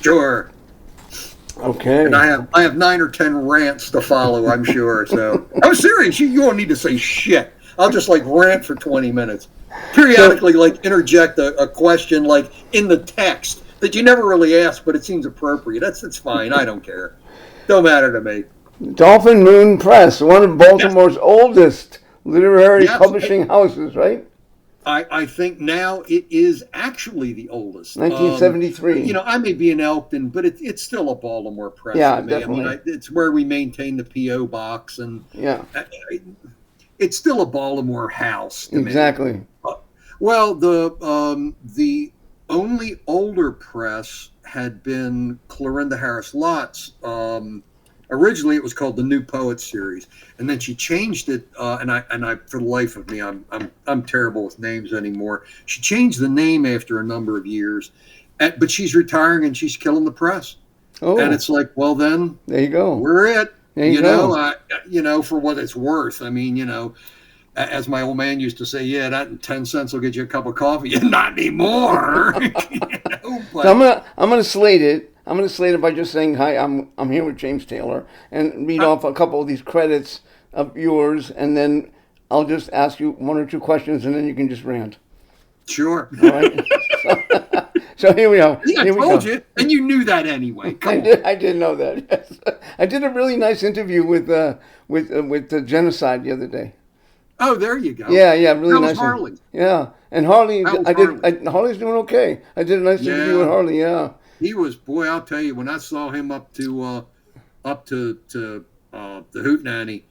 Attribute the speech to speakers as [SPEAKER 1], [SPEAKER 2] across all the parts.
[SPEAKER 1] Sure.
[SPEAKER 2] Okay.
[SPEAKER 1] And I have 9 or 10 rants to follow, I'm sure. So I'm serious. You won't need to say shit. I'll just like rant for 20 minutes. Periodically, like interject a question like in the text that you never really ask, but it seems appropriate. It's fine. I don't care. Don't matter to me.
[SPEAKER 2] Dolphin Moon Press, one of
[SPEAKER 1] Yes.
[SPEAKER 2] Baltimore's oldest literary
[SPEAKER 1] Yes.
[SPEAKER 2] publishing houses, right?
[SPEAKER 1] I think now it is actually the oldest.
[SPEAKER 2] 1973.
[SPEAKER 1] I may be in Elkton, but it's still a Baltimore press
[SPEAKER 2] Yeah,
[SPEAKER 1] to me.
[SPEAKER 2] definitely.
[SPEAKER 1] I mean, it's where we maintain the P.O. box, and
[SPEAKER 2] Yeah,
[SPEAKER 1] it's still a Baltimore house to me.
[SPEAKER 2] exactly.
[SPEAKER 1] Well, the only older press had been Clorinda Harris Lott's. Originally, it was called the New Poets series, and then she changed it. And I, for the life of me, I'm terrible with names anymore. She changed the name after a number of years, but she's retiring and she's killing the press.
[SPEAKER 2] Oh,
[SPEAKER 1] And it's like, well, then
[SPEAKER 2] there you go.
[SPEAKER 1] we're it.
[SPEAKER 2] There you go.
[SPEAKER 1] For what it's worth. I mean, as my old man used to say, yeah, that and 10 cents will get you a cup of coffee. Not anymore. But,
[SPEAKER 2] So I'm gonna slate it. I'm going to slate it by just saying, hi, I'm here with James Taylor, and read off a couple of these credits of yours, and then I'll just ask you one or two questions, and then you can just rant.
[SPEAKER 1] Sure.
[SPEAKER 2] All right? So here we are.
[SPEAKER 1] I told you, and you knew that anyway.
[SPEAKER 2] I did know that. Yes. I did a really nice interview with the Genocide the other day.
[SPEAKER 1] Oh, there you go.
[SPEAKER 2] Yeah, really
[SPEAKER 1] That
[SPEAKER 2] nice.
[SPEAKER 1] was Harley.
[SPEAKER 2] Yeah, and Harley,
[SPEAKER 1] Harley.
[SPEAKER 2] Harley's doing okay. I did a nice interview with Harley. Yeah.
[SPEAKER 1] He was, boy, I'll tell you, when I saw him up to the Hootenanny,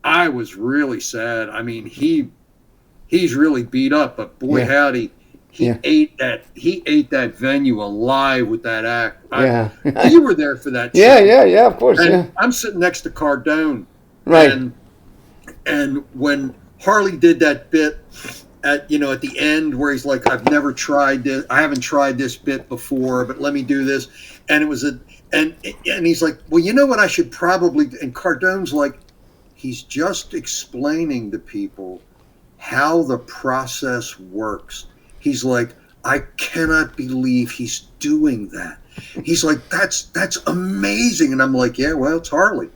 [SPEAKER 1] I was really sad. I mean, he's really beat up, but boy, howdy, he ate that venue alive with that act. You were there for that show.
[SPEAKER 2] Yeah, of course.
[SPEAKER 1] And I'm sitting next to Cardone,
[SPEAKER 2] right?
[SPEAKER 1] And when Harley did that bit at the end where he's like, I haven't tried this bit before, but let me do this. And it was and he's like, well, you know what I should probably do? And Cardone's like, he's just explaining to people how the process works. He's like, I cannot believe he's doing that. He's like, that's amazing. And I'm like, yeah, well, it's Harley.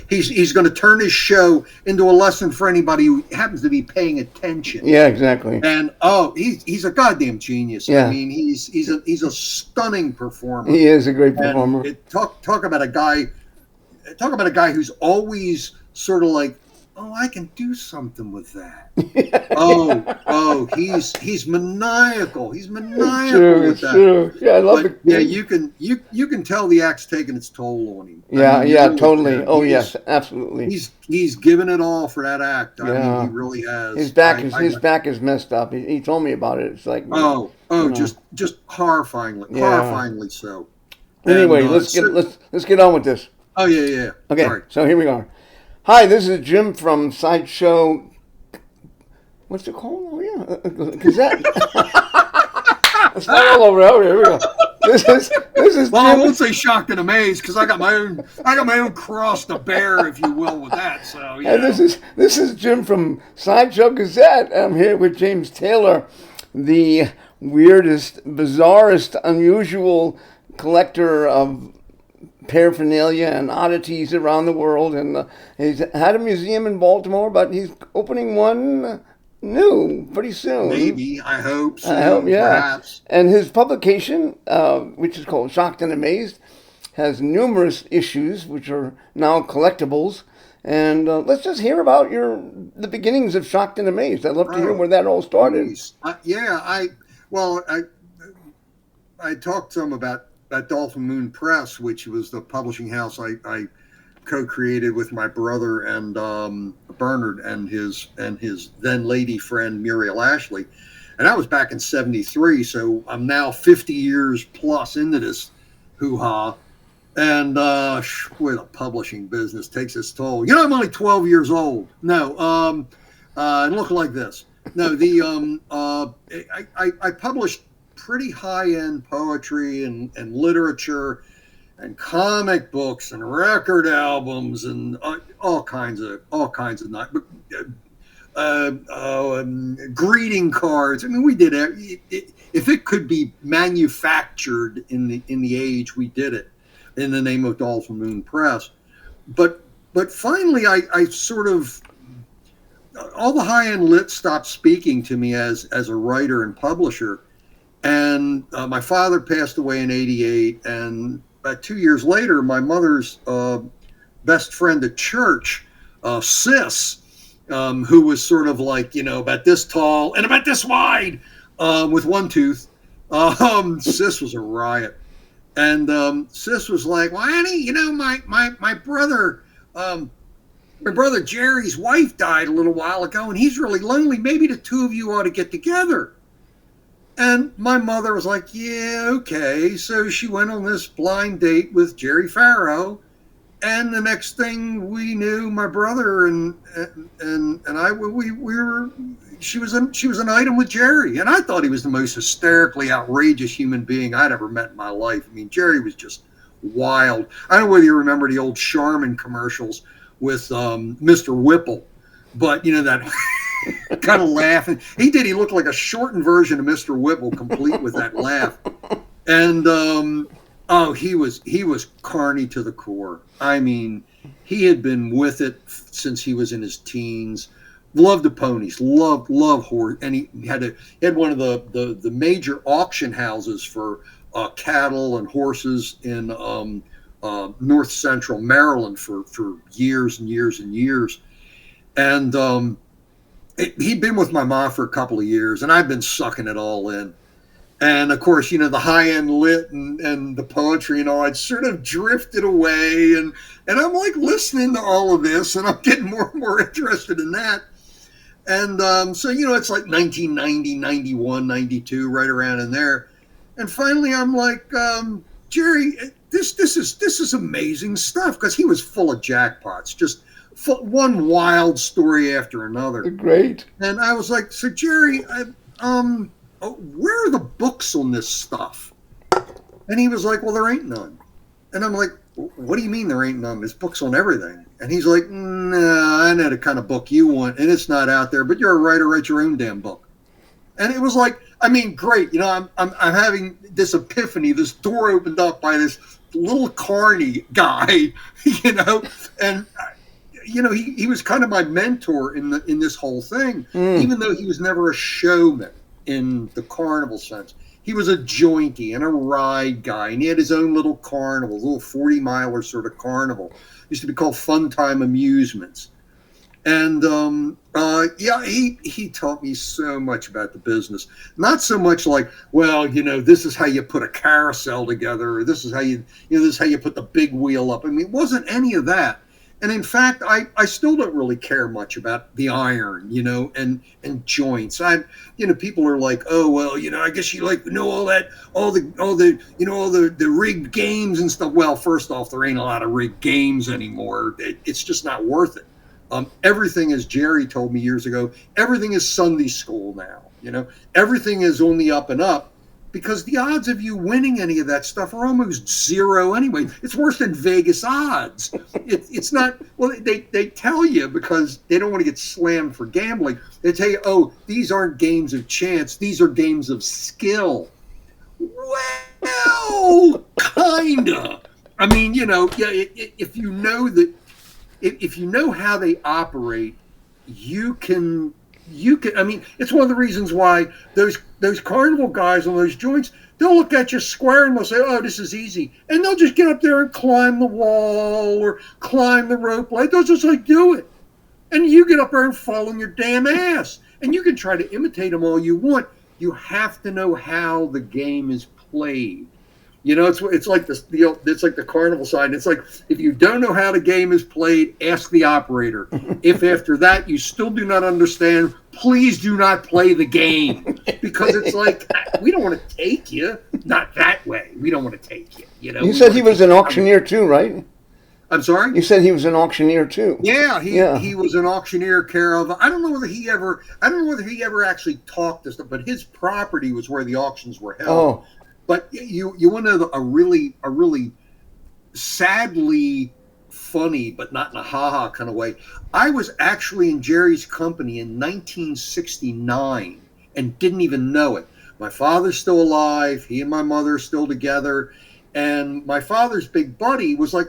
[SPEAKER 1] He's going to turn his show into a lesson for anybody who happens to be paying attention.
[SPEAKER 2] Yeah, exactly.
[SPEAKER 1] And he's a goddamn genius. Yeah. I mean, he's a stunning performer.
[SPEAKER 2] He is a great performer.
[SPEAKER 1] Talk about a guy who's always sort of like, oh, I can do something with that. He's maniacal. He's maniacal with that. True.
[SPEAKER 2] Yeah, I love it.
[SPEAKER 1] Yeah, you can tell the act's taking its toll on him.
[SPEAKER 2] Yeah, totally. Oh, yes, absolutely.
[SPEAKER 1] He's given it all for that act. I mean, he really has.
[SPEAKER 2] His back is messed up. He told me about it. It's like
[SPEAKER 1] just horrifyingly so.
[SPEAKER 2] Anyway, let's get on with this.
[SPEAKER 1] Oh yeah.
[SPEAKER 2] Okay,
[SPEAKER 1] sorry.
[SPEAKER 2] So here we are. Hi, this is Jim from Sideshow. What's it called? Oh yeah, Gazette. It's not all over. Oh, here we go. This is.
[SPEAKER 1] Well, Jim. I won't say shocked and amazed because I got my own cross to bear, if you will, with that. So yeah.
[SPEAKER 2] And this is Jim from Sideshow Gazette. I'm here with James Taylor, the weirdest, bizarrest, unusual collector of paraphernalia and oddities around the world, and he's had a museum in Baltimore, but he's opening one new pretty soon.
[SPEAKER 1] Maybe, I hope.
[SPEAKER 2] I hope, yeah.
[SPEAKER 1] Perhaps.
[SPEAKER 2] And his publication, which is called Shocked and Amazed, has numerous issues which are now collectibles. And let's just hear about the beginnings of Shocked and Amazed. I'd love to hear where that all started.
[SPEAKER 1] I talked to him about that Dolphin Moon Press, which was the publishing house I co-created with my brother and Bernard and his then lady friend Muriel Ashley, and that was back in '73. So I'm now 50 years plus into this hoo-ha, and boy, the publishing business takes its toll. I'm only 12 years old. No, and look like this. No, I published pretty high-end poetry and literature and comic books and record albums and all kinds of greeting cards. I mean, we did it. If it could be manufactured in the age, we did it in the name of Dolphin Moon Press. But finally, I sort of all the high end lit stopped speaking to me as a writer and publisher. And my father passed away in '88, and about 2 years later, my mother's best friend at church, Sis, who was sort of like, about this tall and about this wide, with one tooth. Sis was a riot. And Sis was like, well, Annie, my brother, my brother Jerry's wife died a little while ago, and he's really lonely. Maybe the two of you ought to get together. And my mother was like, yeah, okay. So she went on this blind date with Jerry Farrow. And the next thing we knew, my brother and I, we were, she was an item with Jerry. And I thought he was the most hysterically outrageous human being I'd ever met in my life. I mean, Jerry was just wild. I don't know whether you remember the old Charmin commercials with Mr. Whipple, but that kind of laughing. He looked like a shortened version of Mr. Whipple, complete with that laugh. And he was carny to the core. I mean, he had been with it since he was in his teens. Loved the ponies, loved horse, and he had one of the major auction houses for cattle and horses in north central Maryland for years and years and years. And he'd been with my mom for a couple of years, and I've been sucking it all in. And of course, the high-end lit and the poetry and all, I'd sort of drifted away, and I'm like listening to all of this, and I'm getting more and more interested in that. And so it's like 1990, 91, 92, right around in there. And finally, I'm like, Jerry, this is amazing stuff, because he was full of jackpots, just one wild story after another.
[SPEAKER 2] Great.
[SPEAKER 1] And I was like, so Jerry, where are the books on this stuff? And he was like, well, there ain't none. And I'm like, what do you mean there ain't none? There's books on everything. And he's like, nah, I know the kind of book you want, and it's not out there, but you're a writer, write your own damn book. And it was like, I mean, great. I'm having this epiphany. This door opened up by this little carny guy, and he was kind of my mentor in this whole thing, even though he was never a showman in the carnival sense. He was a jointy and a ride guy, and he had his own little carnival, little 40-miler sort of carnival. It used to be called Fun Time Amusements. And he taught me so much about the business. Not so much like, well, this is how you put a carousel together, or this is how you put the big wheel up. I mean, it wasn't any of that. And in fact, I still don't really care much about the iron, and joints. People are like, oh, well, I guess you all the rigged games and stuff. Well, first off, there ain't a lot of rigged games anymore. It's just not worth it. Everything, as Jerry told me years ago, everything is Sunday school now. Everything is on the up and up, because the odds of you winning any of that stuff are almost zero anyway. It's worse than Vegas odds. It's not, well, they tell you, because they don't want to get slammed for gambling. They tell you, oh, these aren't games of chance. These are games of skill. Well, kinda. I mean, if you know that, if you know how they operate, you can, I mean, it's one of the reasons why those carnival guys on those joints, they'll look at you square and they'll say, oh, this is easy. And they'll just get up there and climb the wall or climb the rope. They'll just do it. And you get up there and fall on your damn ass. And you can try to imitate them all you want. You have to know how the game is played. It's like it's like the carnival sign. It's like, if you don't know how the game is played, ask the operator. If after that you still do not understand, please do not play the game, because it's like, we don't want to take you. Not that way. We don't want to take you.
[SPEAKER 2] You said he was an auctioneer too, right?
[SPEAKER 1] I'm sorry?
[SPEAKER 2] You said he was an auctioneer too.
[SPEAKER 1] Yeah, he was an auctioneer care of. I don't know whether he ever actually talked to stuff, but his property was where the auctions were held.
[SPEAKER 2] Oh.
[SPEAKER 1] But you want to know a really sadly funny, but not in a ha-ha kind of way. I was actually in Jerry's company in 1969 and didn't even know it. My father's still alive. He and my mother are still together. And my father's big buddy was like,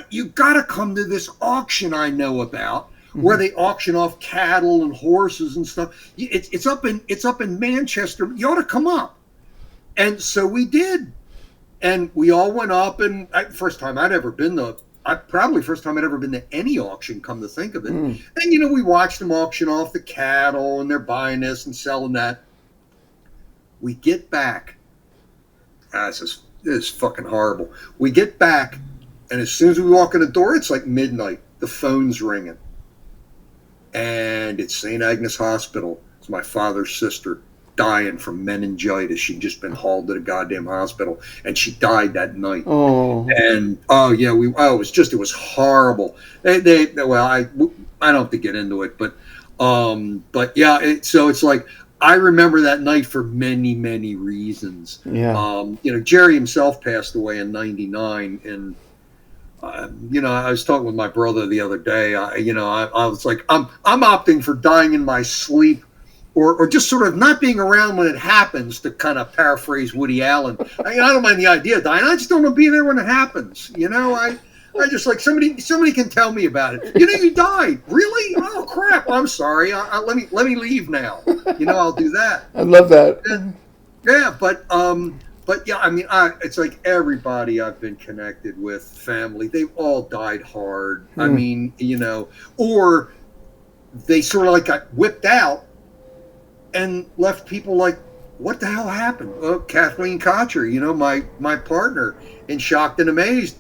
[SPEAKER 1] you got to come to this auction I know about, where they auction off cattle and horses and stuff. It's up in Manchester. You ought to come up. And so we did. And we all went up, and first time I'd ever been to any auction, come to think of it. And, we watched them auction off the cattle, and they're buying this and selling that. We get back. This is fucking horrible. We get back, and as soon as we walk in the door, it's like midnight. The phone's ringing. And it's St. Agnes Hospital. It's my father's sister dying from meningitis. She'd just been hauled to the goddamn hospital, and she died that night. Oh. And it was horrible. I don't have to get into it, but yeah. So it's like, I remember that night for many, many reasons. Yeah. Jerry himself passed away in '99, and I was talking with my brother the other day. I was like, I'm opting for dying in my sleep, or just sort of not being around when it happens, to kind of paraphrase Woody Allen. I don't mind the idea of dying. I just don't want to be there when it happens. I just like somebody can tell me about it. You died. Really? Oh crap! I'm sorry. Let me leave now. I'll do that.
[SPEAKER 2] I love that.
[SPEAKER 1] But yeah, it's like everybody I've been connected with, family, they've all died hard. I mean, or they sort of like got whipped out and left people like, what the hell happened? Well, Kathleen Kotcher, my partner, in Shocked and Amazed.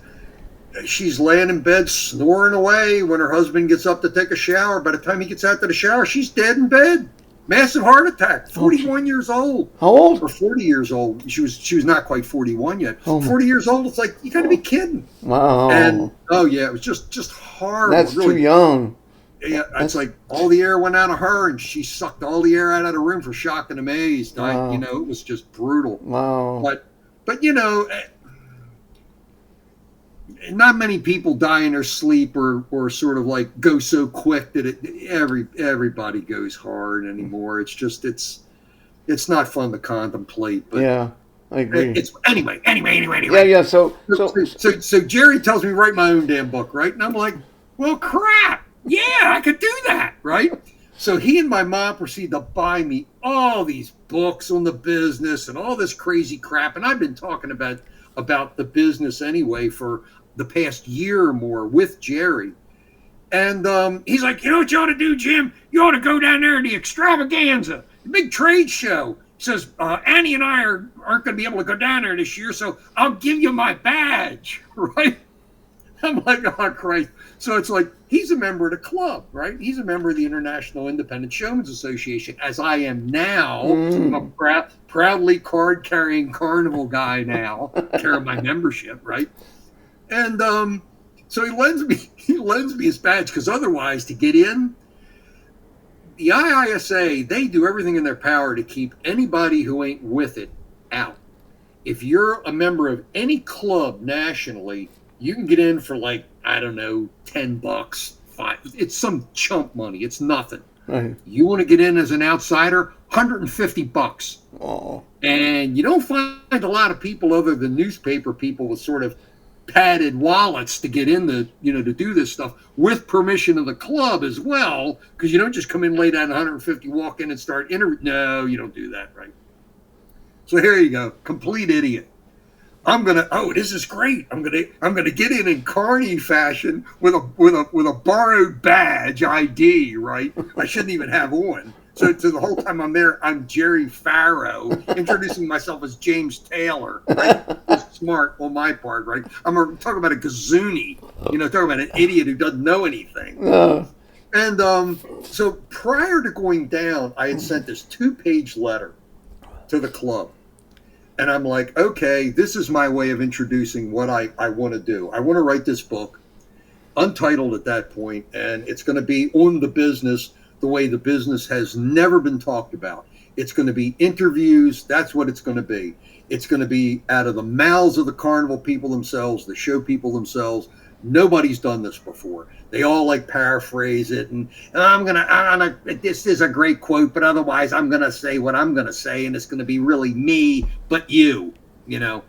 [SPEAKER 1] She's laying in bed snoring away when her husband gets up to take a shower. By the time he gets out to the shower, she's dead in bed. Massive heart attack. 41 years old.
[SPEAKER 2] How old?
[SPEAKER 1] Or 40 years old. She was not quite 41 yet. 40 years old. It's like, you got to be kidding.
[SPEAKER 2] Wow.
[SPEAKER 1] And it was just horrible.
[SPEAKER 2] That's really too young.
[SPEAKER 1] Yeah, it's like all the air went out of her, and she sucked all the air out of the room for Shocked and Amazed. Wow. It was just brutal.
[SPEAKER 2] Wow.
[SPEAKER 1] But not many people die in their sleep or sort of like go so quick that everybody goes hard anymore. It's just it's not fun to contemplate. But
[SPEAKER 2] yeah, I agree.
[SPEAKER 1] Anyway.
[SPEAKER 2] Yeah.
[SPEAKER 1] So Jerry tells me write my own damn book, right? And I'm like, well, crap. Yeah, I could do that, right? So he and my mom proceed to buy me all these books on the business and all this crazy crap. And I've been talking about the business anyway for the past year or more with Jerry. And he's like, you know what you ought to do, Jim? You ought to go down there to the Extravaganza, the big trade show. He says, Annie and I aren't going to be able to go down there this year, so I'll give you my badge, right? I'm like, oh, Christ. So it's like, he's a member of the club, right? He's a member of the International Independent Showmen's Association, as I am now. I'm a proudly card-carrying carnival guy now, care of my membership, right? And so he lends me his badge, because otherwise, to get in, the IISA, they do everything in their power to keep anybody who ain't with it out. If you're a member of any club nationally, you can get in for like, I don't know, $10, $5. It's some chump money. It's nothing. Right. You want to get in as an outsider, $150.
[SPEAKER 2] Oh.
[SPEAKER 1] And you don't find a lot of people other than newspaper people with sort of padded wallets to get in to do this stuff with permission of the club as well, because you don't just come in, lay down 150, walk in and start interviewing. No, you don't do that, right? So here you go, complete idiot. This is great. I'm gonna get in Carney fashion with a borrowed badge ID, right? I shouldn't even have on. So the whole time I'm there, I'm Jerry Farrow, introducing myself as James Taylor. Right? Smart on my part, right? I'm talking about a gazoony, talking about an idiot who doesn't know anything. And so prior to going down, I had sent this 2-page letter to the club. And I'm like, okay, this is my way of introducing what I want to do. I want to write this book, untitled at that point, and it's going to be on the business the way the business has never been talked about. It's going to be interviews. That's what it's going to be. It's going to be out of the mouths of the carnival people themselves, the show people themselves, Nobody's done this before. They all like paraphrase it, and this is a great quote, but otherwise I'm gonna say what I'm gonna say, and it's gonna be really me, but you know.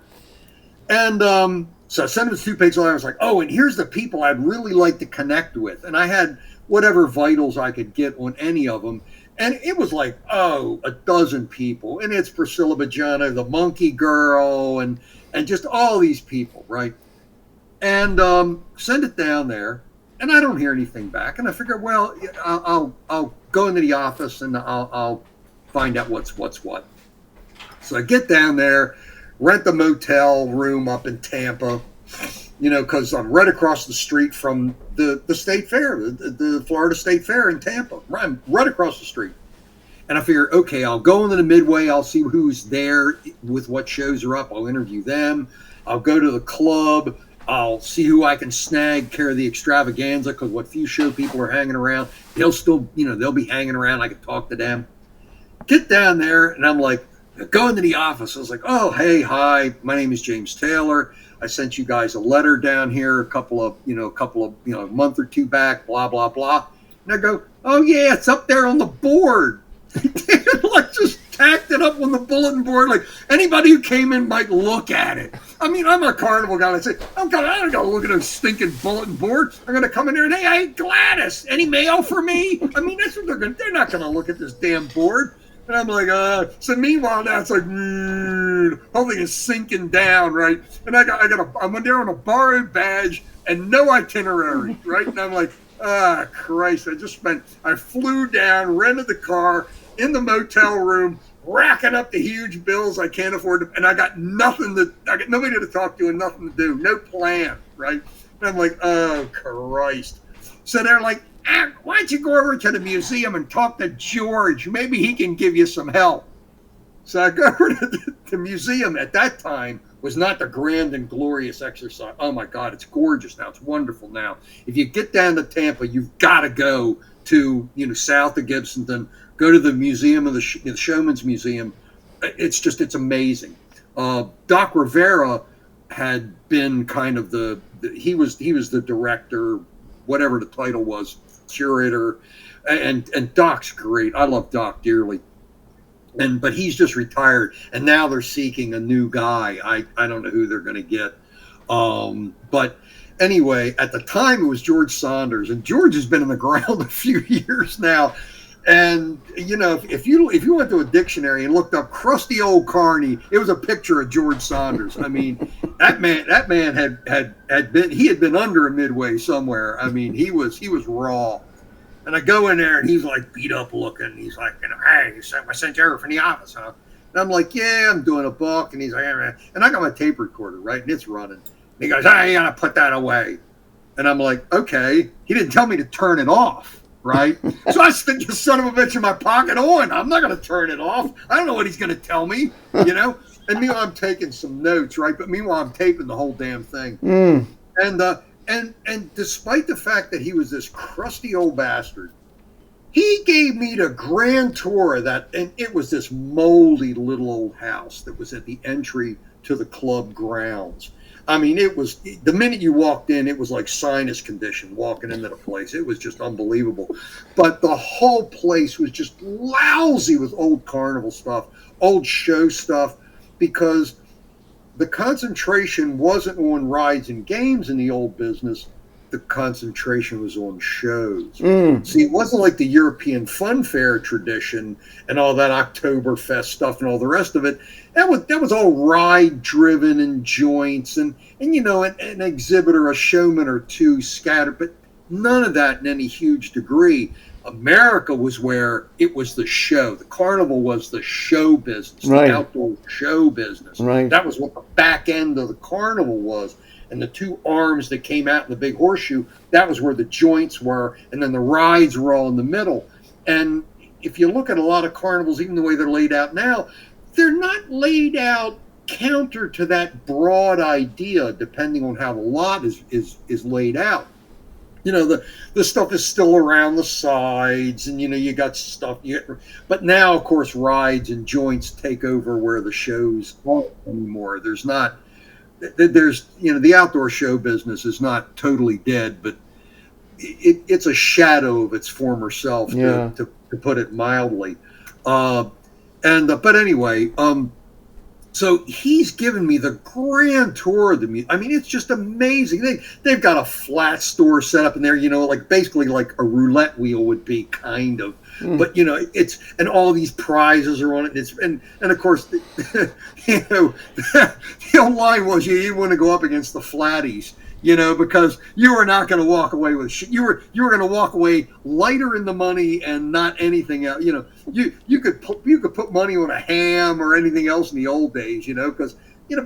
[SPEAKER 1] And so I sent him a 2-page letter. I was like, oh, and here's the people I'd really like to connect with. And I had whatever vitals I could get on any of them. And it was like, oh, a dozen people. And it's Priscilla Bajano, the Monkey Girl, and just all these people, right? And send it down there. And I don't hear anything back. And I figure, well, I'll go into the office and I'll find out what's what. So I get down there, rent the motel room up in Tampa, because I'm right across the street from the state fair, the Florida State Fair in Tampa. I'm right across the street. And I figure, okay, I'll go into the Midway. I'll see who's there with what shows are up. I'll interview them. I'll go to the club. I'll see who I can snag care of the extravaganza, because what few show people are hanging around, they'll still, they'll be hanging around. I can talk to them. Get down there, and I'm like, go into the office. I was like, oh, hey, hi, my name is James Taylor. I sent you guys a letter down here a month or two back, blah, blah, blah. And I go, oh, yeah, it's up there on the board. Like, just tacked it up on the bulletin board. Like, anybody who came in might look at it. I mean, I'm a carnival guy. I say, I don't got to look at those stinking bulletin boards. I'm going to come in there and, hey, Gladys, any mail for me? I mean, that's what they're going to, they're not going to look at this damn board. And I'm like, so meanwhile now it's like, whole thing is sinking down, right? And I went there on a borrowed badge and no itinerary, right? And I'm like, Christ, I flew down, rented the car in the motel room, racking up the huge bills I can't afford to, and I got nobody to talk to and nothing to do, no plan, right? And I'm like, oh, Christ. So they're like, why don't you go over to the museum and talk to George? Maybe he can give you some help. So I go over to the museum. At that time was not the grand and glorious exercise. Oh my God, it's gorgeous now. It's wonderful now. If you get down to Tampa, you've got to go to south of Gibsonton. Go to the museum of the Showman's Museum. It's amazing. Doc Rivera had been kind of he was the director, whatever the title was, curator, and Doc's great. I love Doc dearly, but he's just retired, and now they're seeking a new guy. I don't know who they're going to get, but anyway, at the time it was George Saunders, and George has been in the ground a few years now. And if you went to a dictionary and looked up crusty old carny, it was a picture of George Saunders. I mean, that man had been under a Midway somewhere. I mean, he was raw. And I go in there and he's like beat up looking. He's like, hey, I sent you over from the office, huh? And I'm like, yeah, I'm doing a book. And he's like, and I got my tape recorder, right? And it's running. And he goes, you gotta put that away. And I'm like, okay. He didn't tell me to turn it off. Right? So I stick the son of a bitch in my pocket on. I'm not going to turn it off. I don't know what he's going to tell me, And meanwhile, I'm taking some notes, right? But meanwhile, I'm taping the whole damn thing. And despite the fact that he was this crusty old bastard, he gave me the grand tour of that. And it was this moldy little old house that was at the entry to the club grounds. I mean, it was, the minute you walked in, it was like sinus condition walking into the place. It was just unbelievable. But the whole place was just lousy with old carnival stuff, old show stuff, because the concentration wasn't on rides and games in the old business. The concentration was on shows. See, it wasn't like the European Fun Fair tradition and all that Oktoberfest stuff and all the rest of it. That was all ride driven and joints and an exhibitor, a showman or two scattered, but none of that in any huge degree. America was where it was the show. The carnival was the show business, right. The outdoor show business. Right. That was what the back end of the carnival was. And the two arms that came out in the big horseshoe, that was where the joints were. And then the rides were all in the middle. And if you look at a lot of carnivals, even the way they're laid out now, they're not laid out counter to that broad idea, depending on how the lot is laid out. The stuff is still around the sides, and you got stuff. But now, of course, rides and joints take over where the shows aren't anymore. There's not there's, the outdoor show business is not totally dead, but it's a shadow of its former self,
[SPEAKER 2] Yeah.
[SPEAKER 1] to put it mildly. But anyway, so he's given me the grand tour of the museum. I mean, it's just amazing. They've got a flat store set up in there, like basically like a roulette wheel would be, kind of. But it's, and all these prizes are on it. And of course, the old line was, you didn't want to go up against the flatties, because you were not going to walk away with shit. You were going to walk away lighter in the money and not anything else. You could put money on a ham or anything else in the old days, because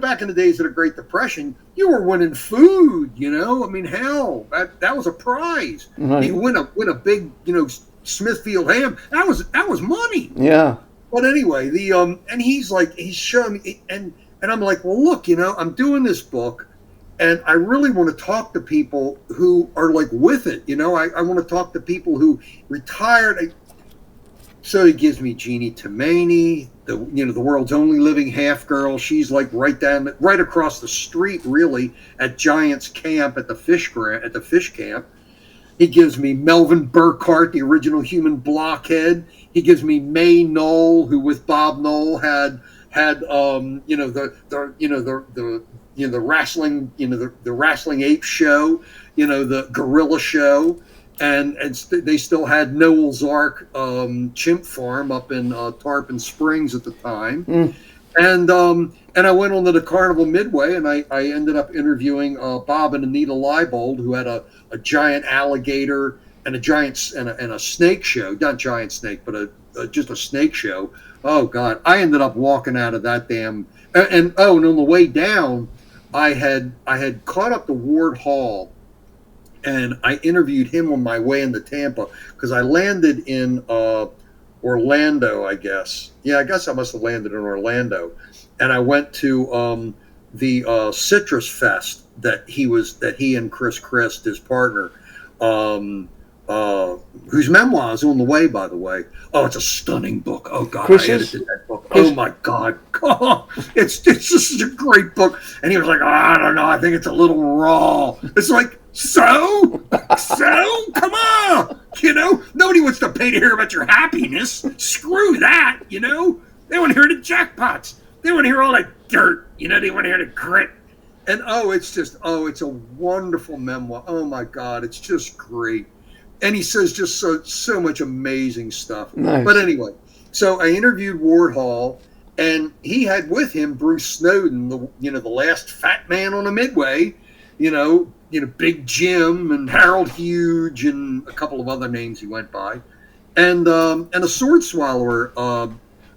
[SPEAKER 1] back in the days of the Great Depression, you were winning food. I mean, hell, that was a prize.
[SPEAKER 2] Right.
[SPEAKER 1] You win a big Smithfield ham. That was money.
[SPEAKER 2] Yeah.
[SPEAKER 1] But anyway, and he's showing me, and I'm like, well, look, I'm doing this book. And I really want to talk to people who are like with it. I want to talk to people who retired. So he gives me Jeannie Toomey, the world's only living half girl. She's like right across the street, really, at Giants Camp at the fish camp. He gives me Melvin Burkhart, the original human blockhead. He gives me May Knoll, who with Bob Knoll had the wrestling, the wrestling ape show, the gorilla show, and they still had Noel's Ark chimp farm up in Tarpon Springs at the time. And I went on to the Carnival Midway, and I ended up interviewing Bob and Anita Leibold, who had a giant alligator and a snake show, not giant snake, but just a snake show. Oh God, I ended up walking out of that damn, and on the way down, I had caught up to Ward Hall, and I interviewed him on my way into Tampa, because I landed in Orlando, I guess. Yeah, I guess I must have landed in Orlando, and I went to the Citrus Fest that he and Chris Christ, his partner, whose memoir is on the way, by the way. Oh, it's a stunning book. Oh God, I edited that book. Oh my God, it's just a great book. And he was like, oh, I don't know, I think it's a little raw. It's like, so come on, nobody wants to pay to hear about your happiness. Screw that, they want to hear the jackpots. They want to hear all that dirt. They want to hear the grit. And it's a wonderful memoir. Oh my God, it's just great. And he says just so much amazing stuff.
[SPEAKER 2] Nice.
[SPEAKER 1] But anyway, so I interviewed Ward Hall, and he had with him Bruce Snowden, the last fat man on the Midway, Big Jim and Harold Huge and a couple of other names he went by, and a sword swallower.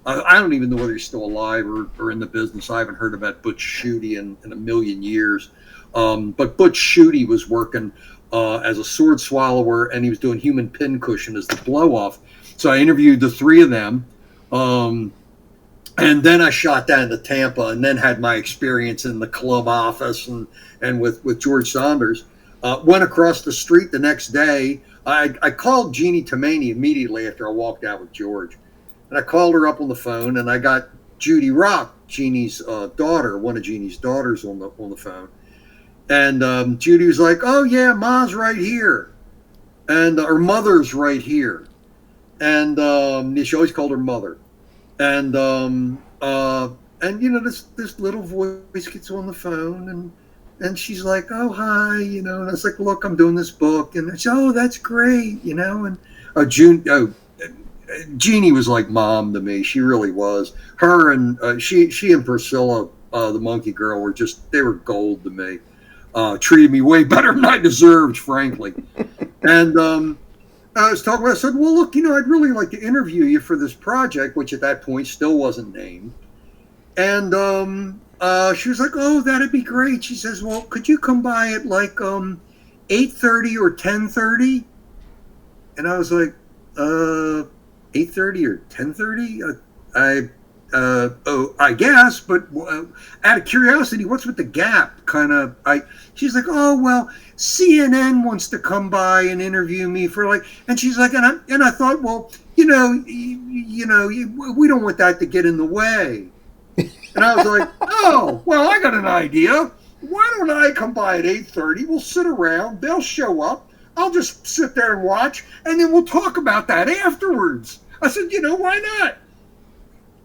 [SPEAKER 1] I don't even know whether he's still alive or in the business. I haven't heard about Butch Schutte in a million years. But Butch Schutte was working as a sword swallower, and he was doing human pincushion as the blow-off. So I interviewed the three of them, and then I shot down to Tampa, and then had my experience in the club office and with George Saunders. Went across the street the next day. I called Jeannie Toomey immediately after I walked out with George. And I called her up on the phone, and I got Judy Rock, Jeannie's daughter, one of Jeannie's daughters, on the phone. And Judy was like, "Oh yeah, Ma's right here, and her mother's right here." And she always called her mother. And this little voice gets on the phone, and she's like, "Oh hi," and I was like, "Look, I'm doing this book," and she said, "Oh, that's great," and Jeannie was like mom to me. She really was. Her and she and Priscilla, the monkey girl, they were gold to me. Treated me way better than I deserved, frankly. And I was talking about, I said, well, look, I'd really like to interview you for this project, which at that point still wasn't named. And she was like, oh, that'd be great. She says, well, could you come by at like 8:30 or 10:30? And I was like, 8:30 or 10:30? I guess, but out of curiosity, what's with the gap? She's like, oh well, CNN wants to come by and interview me for and she's like, and I thought, well, we don't want that to get in the way. And I was like, oh well, I got an idea. why don't I come by at 8:30? We'll sit around. They'll show up. I'll just sit there and watch, and then we'll talk about that afterwards. I said, why not?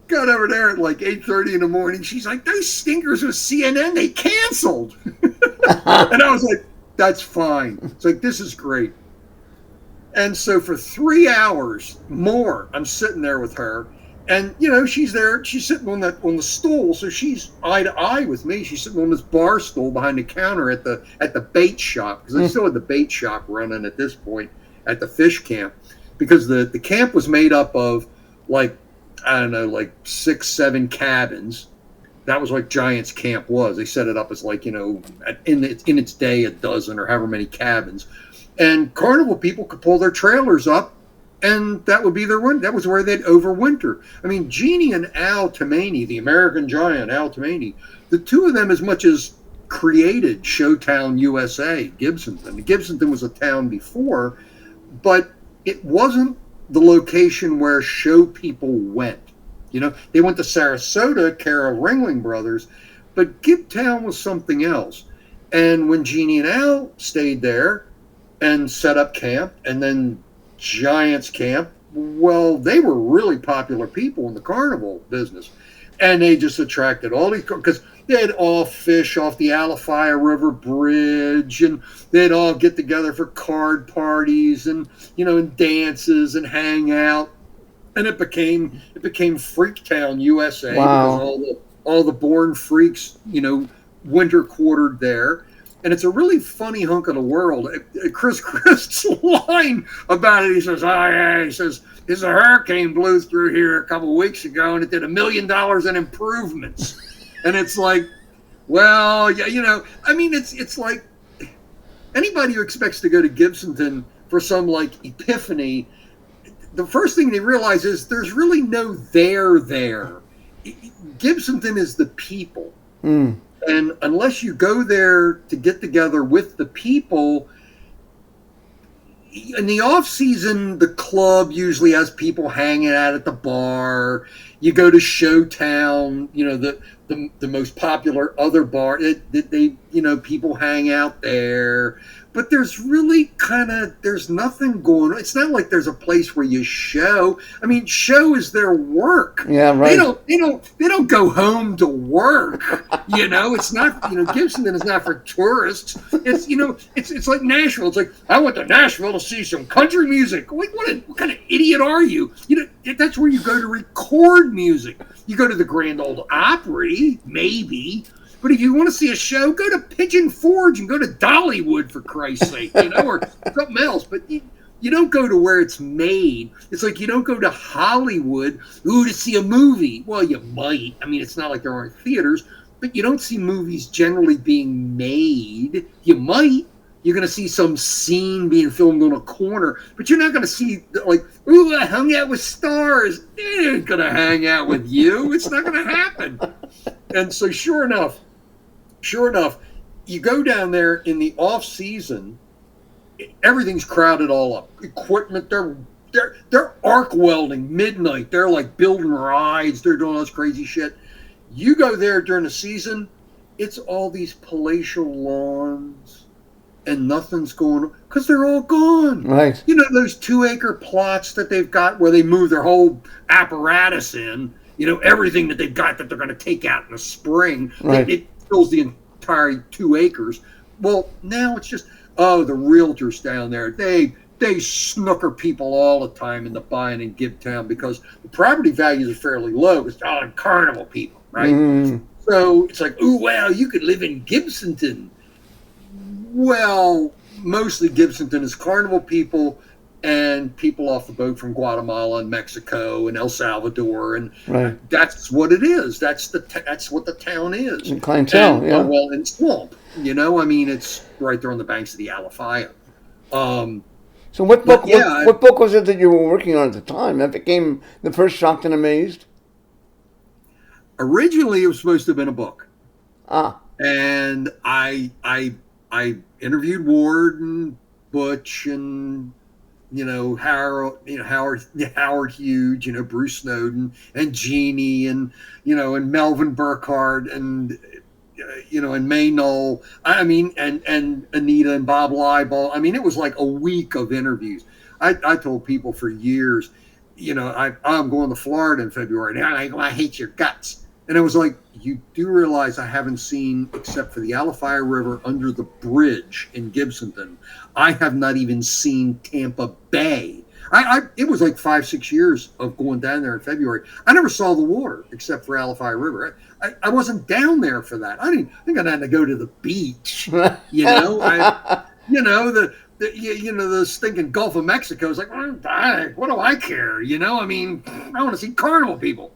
[SPEAKER 1] Got over there at like 8:30 in the morning. She's like, those stinkers with CNN, they canceled. And I was like, that's fine. It's like, this is great. And so for 3 hours more, I'm sitting there with her. And she's there. She's sitting on the stool, so she's eye to eye with me. She's sitting on this bar stool behind the counter at the bait shop, because I still had the bait shop running at this point at the fish camp, because the camp was made up of like, I don't know, like 6-7 cabins. That was like Giants Camp was. They set it up as like in its day a dozen or however many cabins, and carnival people could pull their trailers up. And that would be their one. That was where they'd overwinter. I mean, Jeannie and Al Toomey, the American giant, Al Toomey, the two of them as much as created Showtown USA, Gibsonton. Gibsonton was a town before, but it wasn't the location where show people went. They went to Sarasota, care of Ringling Brothers, but Gibtown was something else. And when Jeannie and Al stayed there and set up camp, and then Giants Camp, well, they were really popular people in the carnival business, and they just attracted all these, because they'd all fish off the Alafia River Bridge, and they'd all get together for card parties and and dances and hang out, and it became Freaktown USA.
[SPEAKER 2] Wow.
[SPEAKER 1] Because all the born freaks winter quartered there. And it's a really funny hunk of the world. Chris Christ's line about it, he says, a hurricane blew through here a couple of weeks ago, and it did $1 million in improvements. And it's like, well, yeah, I mean, it's like anybody who expects to go to Gibsonton for some like epiphany, the first thing they realize is there's really no there. Gibsonton is the people.
[SPEAKER 2] Mm.
[SPEAKER 1] And unless you go there to get together with the people, in the off season, the club usually has people hanging out at the bar. You go to Showtown, the most popular other bar. They people hang out there. But there's really there's nothing going on. It's not like there's a place where you show. I mean, show is their work.
[SPEAKER 2] Yeah, right.
[SPEAKER 1] They don't go home to work. It's not, Gibsonton is not for tourists. It's, it's like Nashville. It's like, I went to Nashville to see some country music. What kind of idiot are you? That's where you go to record music. You go to the Grand Ole Opry, maybe. But if you want to see a show, go to Pigeon Forge and go to Dollywood, for Christ's sake, or something else. But you don't go to where it's made. It's like you don't go to Hollywood, to see a movie. Well, you might. I mean, it's not like there aren't theaters, but you don't see movies generally being made. You might. You're going to see some scene being filmed on a corner, but you're not going to see, like, I hung out with stars. They ain't going to hang out with you. It's not going to happen. And so sure enough, you go down there in the off season, everything's crowded all up. Equipment, they're arc welding midnight. They're like building rides. They're doing all this crazy shit. You go there during the season, it's all these palatial lawns, and nothing's going on because they're all gone.
[SPEAKER 2] Right.
[SPEAKER 1] Those 2-acre plots that they've got where they move their whole apparatus in. Everything that they've got that they're going to take out in the spring.
[SPEAKER 2] Right.
[SPEAKER 1] It fills the entire 2 acres. Well, now it's just, the realtors down there, they snooker people all the time in the buying in Gibtown because the property values are fairly low. It's all carnival people, right?
[SPEAKER 2] Mm.
[SPEAKER 1] So it's like, you could live in Gibsonton. Well, mostly Gibsonton is carnival people and people off the boat from Guatemala and Mexico and El Salvador, and
[SPEAKER 2] right.
[SPEAKER 1] That's what it is. That's what the town is.
[SPEAKER 2] And clientele, yeah.
[SPEAKER 1] Well, in swamp, I mean, it's right there on the banks of the Alafia.
[SPEAKER 2] So what book? What book was it that you were working on at the time that became the first Shocked and Amazed?
[SPEAKER 1] Originally, it was supposed to have been a book.
[SPEAKER 2] And
[SPEAKER 1] I interviewed Ward and Butch and Howard Hughes, Bruce Snowden and Jeannie and and Melvin Burkhardt, and and May Knoll. I mean, and Anita and Bob Leiball. I mean, it was like a week of interviews. I told people for years, I'm going to Florida in February. And I hate your guts. And it was like, you do realize I haven't seen, except for the Alafaya River under the bridge in Gibsonton, I have not even seen Tampa Bay. It was like 5-6 years of going down there in February. I never saw the water except for Alafaya River. I wasn't down there for that. I think I had to go to the beach. The stinking Gulf of Mexico is like, what do I care? I mean, I want to see carnival people.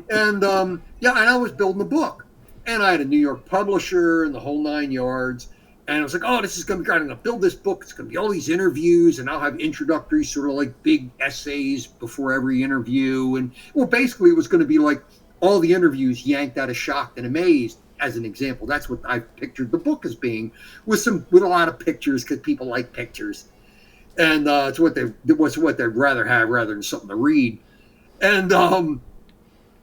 [SPEAKER 1] And and I was building a book, and I had a New York publisher and the whole 9 yards. And I was like, oh, this is going to be great. I'm going to build this book. It's going to be all these interviews, and I'll have introductory sort of like big essays before every interview. And well, basically, it was going to be like all the interviews yanked out of Shocked and Amazed, as an example. That's what I pictured the book as being, with a lot of pictures, because people like pictures, and it's what they'd rather have rather than something to read. And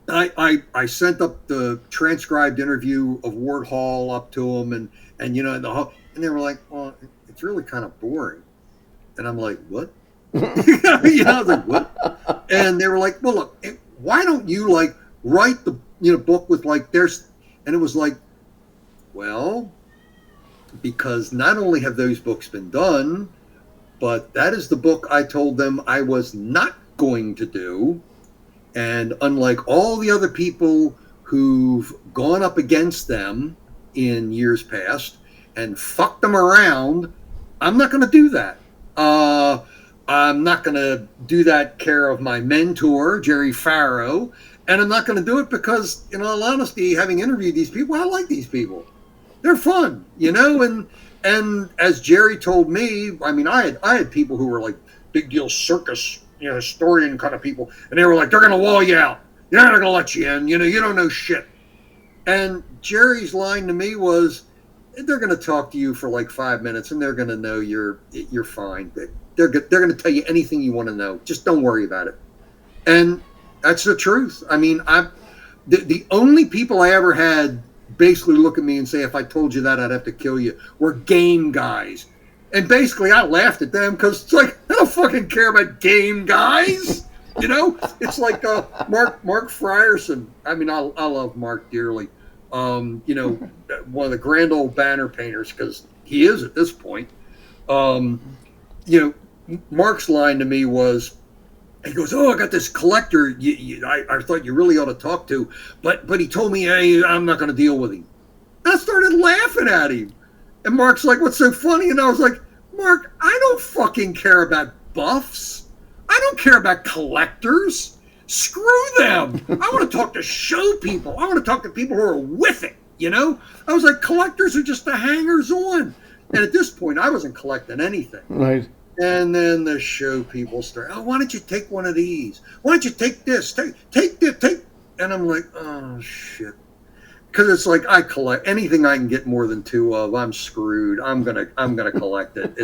[SPEAKER 1] I sent up the transcribed interview of Ward Hall up to them, and and they were like, well, it's really kind of boring. And I'm like, what? I was like, what? And they were like, well, look, why don't you like write the book with like and it was like, well, because not only have those books been done, but that is the book I told them I was not going to do. And unlike all the other people who've gone up against them in years past and fucked them around, I'm not going to do that. I'm not going to do that care of my mentor, Jerry Farrow. And I'm not going to do it because, in all honesty, having interviewed these people, I like these people. They're fun, and as Jerry told me, I mean, I had people who were like big deal circus, historian kind of people, and they were like, they're going to wall you out. They're not going to let you in. You don't know shit. And Jerry's line to me was, they're going to talk to you for like 5 minutes, and they're going to know you're fine. They're going to tell you anything you want to know. Just don't worry about it. And that's the truth. I mean, the only people I ever had basically look at me and say, if I told you that, I'd have to kill you, were game guys. And basically, I laughed at them because it's like, I don't fucking care about game guys. It's like Mark Frierson. I mean, I love Mark dearly. One of the grand old banner painters, because he is at this point. Mark's line to me was, he goes, oh, I got this collector I thought you really ought to talk to, but he told me, hey, I'm not going to deal with him. And I started laughing at him. And Mark's like, what's so funny? And I was like, Mark, I don't fucking care about buffs. I don't care about collectors. Screw them. I want to talk to show people. I want to talk to people who are with it, I was like, collectors are just the hangers on. And at this point, I wasn't collecting anything.
[SPEAKER 2] Right.
[SPEAKER 1] And then the show people start, oh, why don't you take one of these? Why don't you take this? Take this, take. And I'm like, oh, shit. Because it's like, I collect anything I can get more than 2 of, I'm screwed. I'm gonna collect it.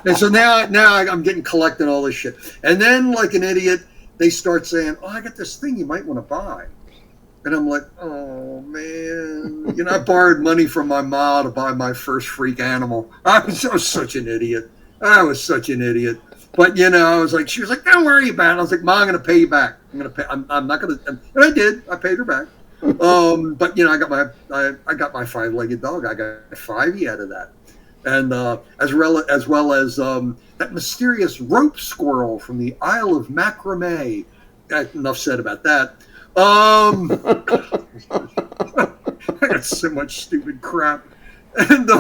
[SPEAKER 1] And so now I'm getting collecting all this shit. And then, like an idiot, they start saying, oh, I got this thing you might want to buy. And I'm like, oh, man. I borrowed money from my ma to buy my first freak animal. I was such an idiot. I was such an idiot. But, I was like, she was like, don't worry about it. I was like, Ma, I'm going to pay you back. I'm not going to. And I did. I paid her back. But, I got my 5-legged dog. I got 5 out of that. And as well as that mysterious rope squirrel from the Isle of Macrame. Enough said about that. I got so much stupid crap. And,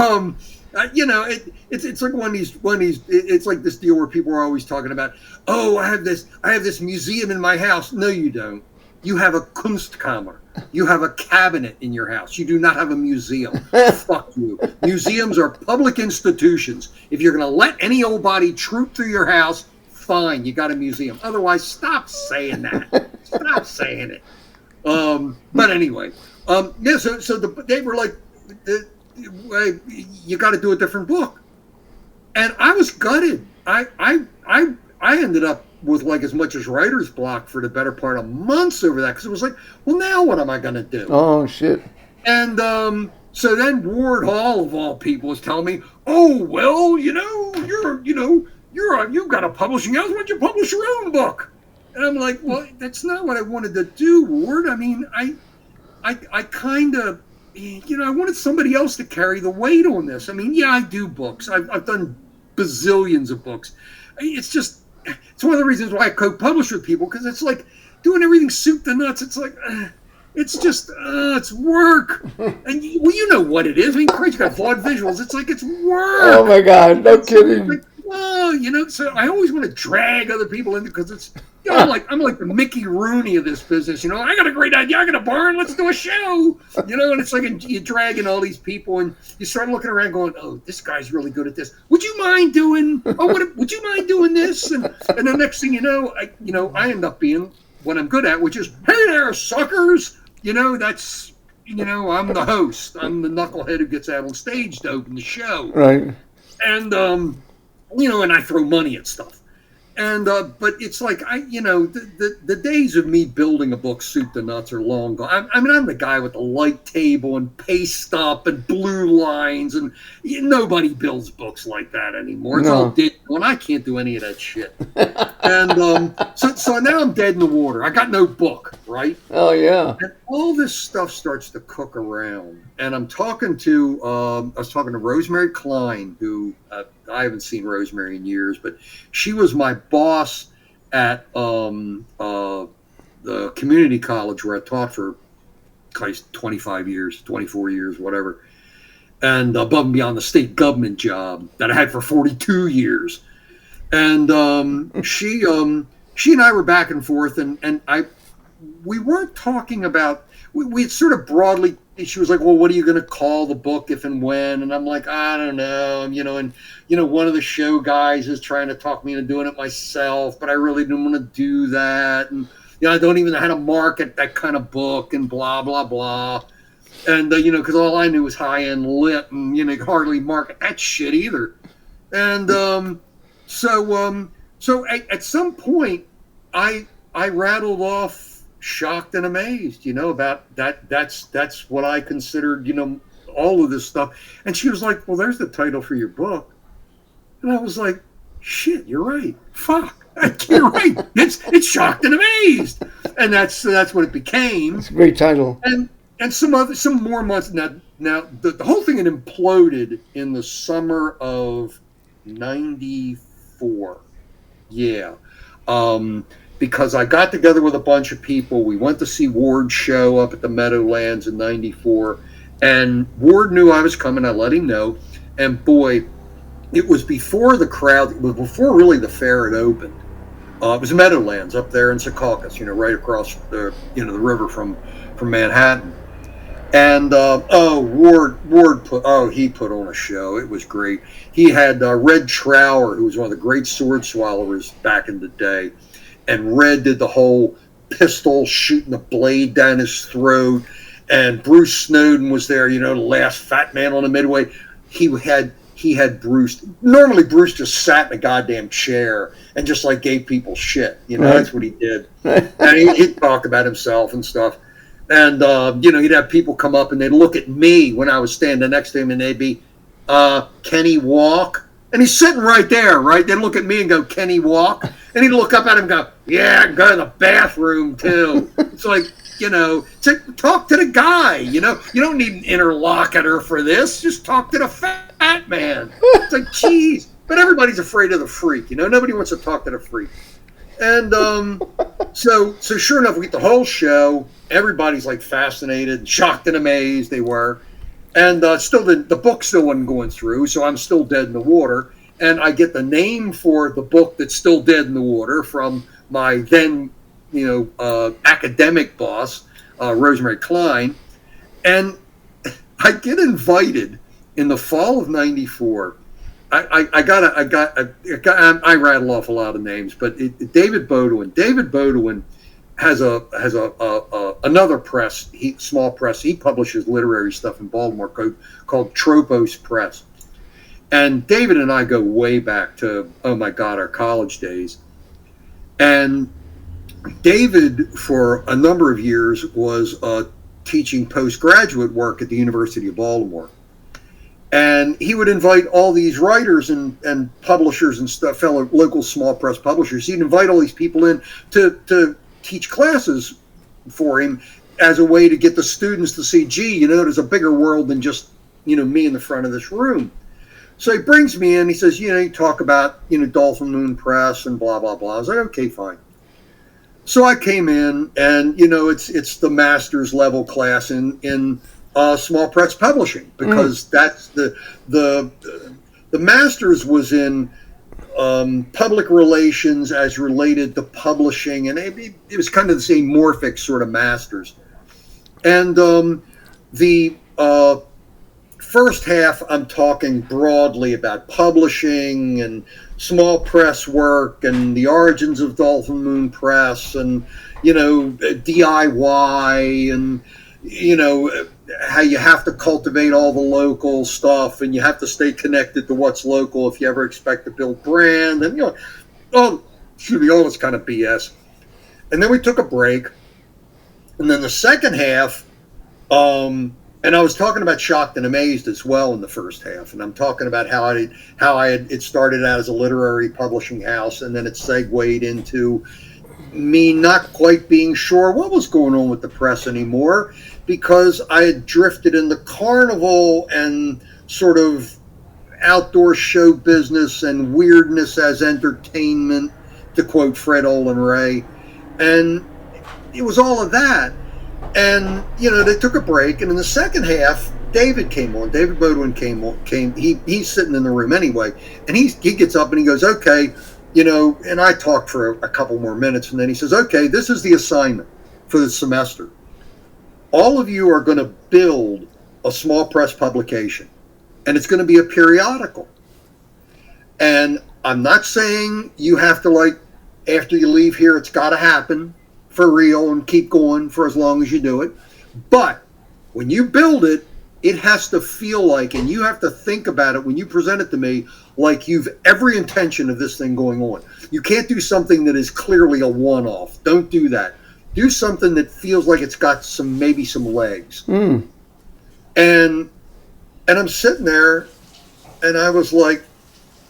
[SPEAKER 1] it's like one of these. It's like this deal where people are always talking about, oh, I have this museum in my house. No, you don't. You have a Kunstkammer. You have a cabinet in your house. You do not have a museum. Fuck you. Museums are public institutions. If you're going to let any old body troop through your house, fine, you got a museum. Otherwise, stop saying that. Stop saying it. But anyway, so they were like, you got to do a different book, and I was gutted. I ended up with like as much as writer's block for the better part of months over that, because it was like, well, now what am I going to do?
[SPEAKER 2] Oh shit.
[SPEAKER 1] And so then Ward Hall of all people was telling me, "Oh well, you've got a publishing house. Why don't you publish your own book?" And I'm like, "Well, that's not what I wanted to do, Ward. I mean, I kind of, I wanted somebody else to carry the weight on this. I mean, yeah, I do books. I've done bazillions of books. It's one of the reasons why I co-publish with people, because it's like doing everything soup to nuts. It's like, it's just, it's work. And you know what it is. I mean, Craig's got Vaudevisuals. It's like, it's work.
[SPEAKER 2] Oh my God, no kidding.
[SPEAKER 1] Like, well, so I always want to drag other people in, because it's, I'm like the Mickey Rooney of this business. I got a great idea. I got a barn. Let's do a show. And it's like you're dragging all these people, and you start looking around, going, "Oh, this guy's really good at this. Would you mind doing? Would you mind doing this?" And the next thing you know, I end up being what I'm good at, which is, "Hey there, suckers." That's I'm the host. I'm the knucklehead who gets out on stage to open the show.
[SPEAKER 2] Right.
[SPEAKER 1] And and I throw money at stuff. And but it's like the days of me building a book soup to nuts are long gone. I mean, I'm the guy with the light table and paste up and blue lines, and nobody builds books like that anymore. It's all digital, and I can't do any of that shit. And so now I'm dead in the water. I got no book, right?
[SPEAKER 2] Oh yeah.
[SPEAKER 1] And all this stuff starts to cook around, and I was talking to Rosemary Klein, who I haven't seen Rosemary in years, but she was my boss at the community college where I taught for 25 years, 24 years, whatever, and above and beyond the state government job that I had for 42 years. And she and I were back and forth, and we weren't talking about, we sort of broadly, she was like, "Well, what are you going to call the book if and when?" And I'm like, "I don't know." And one of the show guys is trying to talk me into doing it myself, but I really didn't want to do that. And I don't even know how to market that kind of book, and blah blah blah. And because all I knew was high end lit, and could hardly market that shit either. And so at some point, I rattled off shocked and amazed, about that. That's what I considered, all of this stuff. And she was like, "Well, there's the title for your book." And I was like, "Shit, you're right. Fuck, you're right. It's shocked and amazed." And that's what it became.
[SPEAKER 2] It's a great title.
[SPEAKER 1] And some more months now. The whole thing had imploded in the summer of '94. Yeah. Because I got together with a bunch of people. We went to see Ward's show up at the Meadowlands in '94. And Ward knew I was coming. I let him know. And boy, it was before the crowd, it was before really the fair had opened. It was Meadowlands up there in Secaucus, right across the river from Manhattan. And Ward put on a show. It was great. He had Red Trower, who was one of the great sword swallowers back in the day. And Red did the whole pistol shooting the blade down his throat. And Bruce Snowden was there, the last fat man on the Midway. He had Bruce. Normally, Bruce just sat in a goddamn chair and just like gave people shit. That's what he did. And he'd talk about himself and stuff. And he'd have people come up and they'd look at me when I was standing next to him, and they'd be, "Can he walk?" And he's sitting right there, right? They'd look at me and go, "Can he walk?" And he'd look up at him and go, "Yeah, I can go to the bathroom too." It's like, talk to the guy, You don't need an interlocutor for this. Just talk to the fat man. It's like, geez. But everybody's afraid of the freak, Nobody wants to talk to the freak. And so sure enough, we get the whole show. Everybody's like fascinated, shocked and amazed. They were. And still the book still wasn't going through, so I'm still dead in the water. And I get the name for the book that's still dead in the water from my then, academic boss, Rosemary Klein. And I get invited in the fall of '94. I rattle off a lot of names, but David Baudouin. David Baudouin has another press, small press. He publishes literary stuff in Baltimore called Tropos Press. And David and I go way back to, oh my God, our college days. And David, for a number of years, was teaching postgraduate work at the University of Baltimore. And he would invite all these writers and publishers and stuff, fellow local small press publishers. He'd invite all these people in to teach classes for him as a way to get the students to see, gee, there's a bigger world than just, me in the front of this room. So he brings me in. He says, you talk about, Dolphin Moon Press and blah, blah, blah. I was like, okay, fine. So I came in, and, it's the master's level class in small press publishing, because that's the master's was in public relations as related to publishing, and it was kind of the same morphic sort of master's. And the first half, I'm talking broadly about publishing and small press work and the origins of Dolphin Moon Press and, DIY and, how you have to cultivate all the local stuff and you have to stay connected to what's local if you ever expect to build brand and, all this kind of BS. And then we took a break. And then the second half, and I was talking about Shocked and Amazed as well in the first half, and I'm talking about how it started out as a literary publishing house, and then it segued into me not quite being sure what was going on with the press anymore, because I had drifted into carnival and sort of outdoor show business and weirdness as entertainment, to quote Fred Olin Ray, and it was all of that. And, they took a break. And in the second half, David came on. David Bodwin came. He's sitting in the room anyway. And he gets up and he goes, okay, and I talked for a couple more minutes. And then he says, okay, this is the assignment for the semester. All of you are going to build a small press publication. And it's going to be a periodical. And I'm not saying you have to, after you leave here, it's got to happen for real and keep going for as long as you do it. But when you build it, it has to feel like, and you have to think about it when you present it to me, like you've every intention of this thing going on. You can't do something that is clearly a one-off. Don't do that. Do something that feels like it's got maybe some legs. And I'm sitting there, and I was like,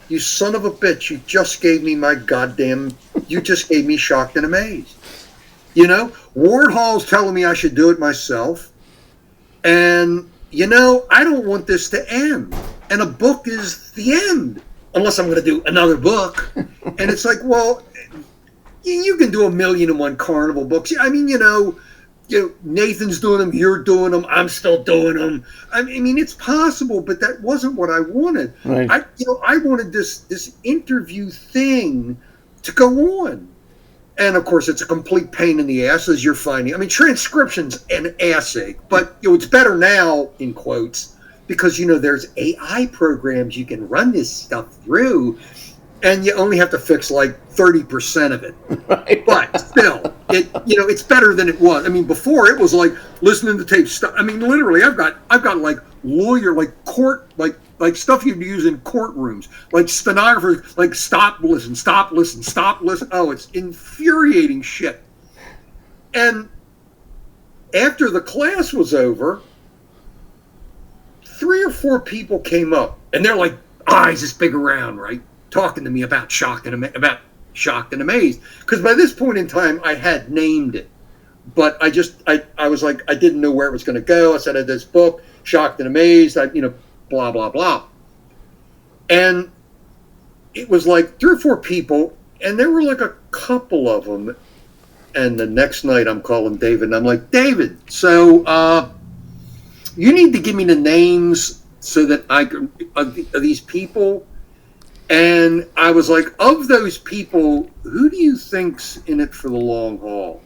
[SPEAKER 1] you son of a bitch, you just gave me Shocked and Amazed. Ward Hall's telling me I should do it myself. And, I don't want this to end. And a book is the end, unless I'm going to do another book. And it's like, well, you can do 1,000,001 carnival books. I mean, Nathan's doing them, you're doing them, I'm still doing them. I mean, it's possible, but that wasn't what I wanted.
[SPEAKER 2] Right.
[SPEAKER 1] I wanted this interview thing to go on. And, of course, it's a complete pain in the ass, as you're finding. I mean, transcription's an ass ache, but it's better now, in quotes, because, there's AI programs you can run this stuff through, and you only have to fix, 30% of it. Right. But still, it's better than it was. I mean, before, it was like listening to tape stuff. I mean, literally, I've got court, stuff you'd use in courtrooms, like stenographers, stop, listen. Oh, it's infuriating shit. And after the class was over, 3 or 4 people came up, and they're like eyes this big around, right, talking to me about Shocked and Amazed. Because by this point in time, I had named it, but I was like, I didn't know where it was going to go. I said I had this book, Shocked and Amazed. Blah, blah, blah. And it was 3 or 4 people, and there were a couple of them. And the next night I'm calling David, and I'm like, David, so you need to give me the names so that I can, of these people. And I was like, of those people, who do you think's in it for the long haul?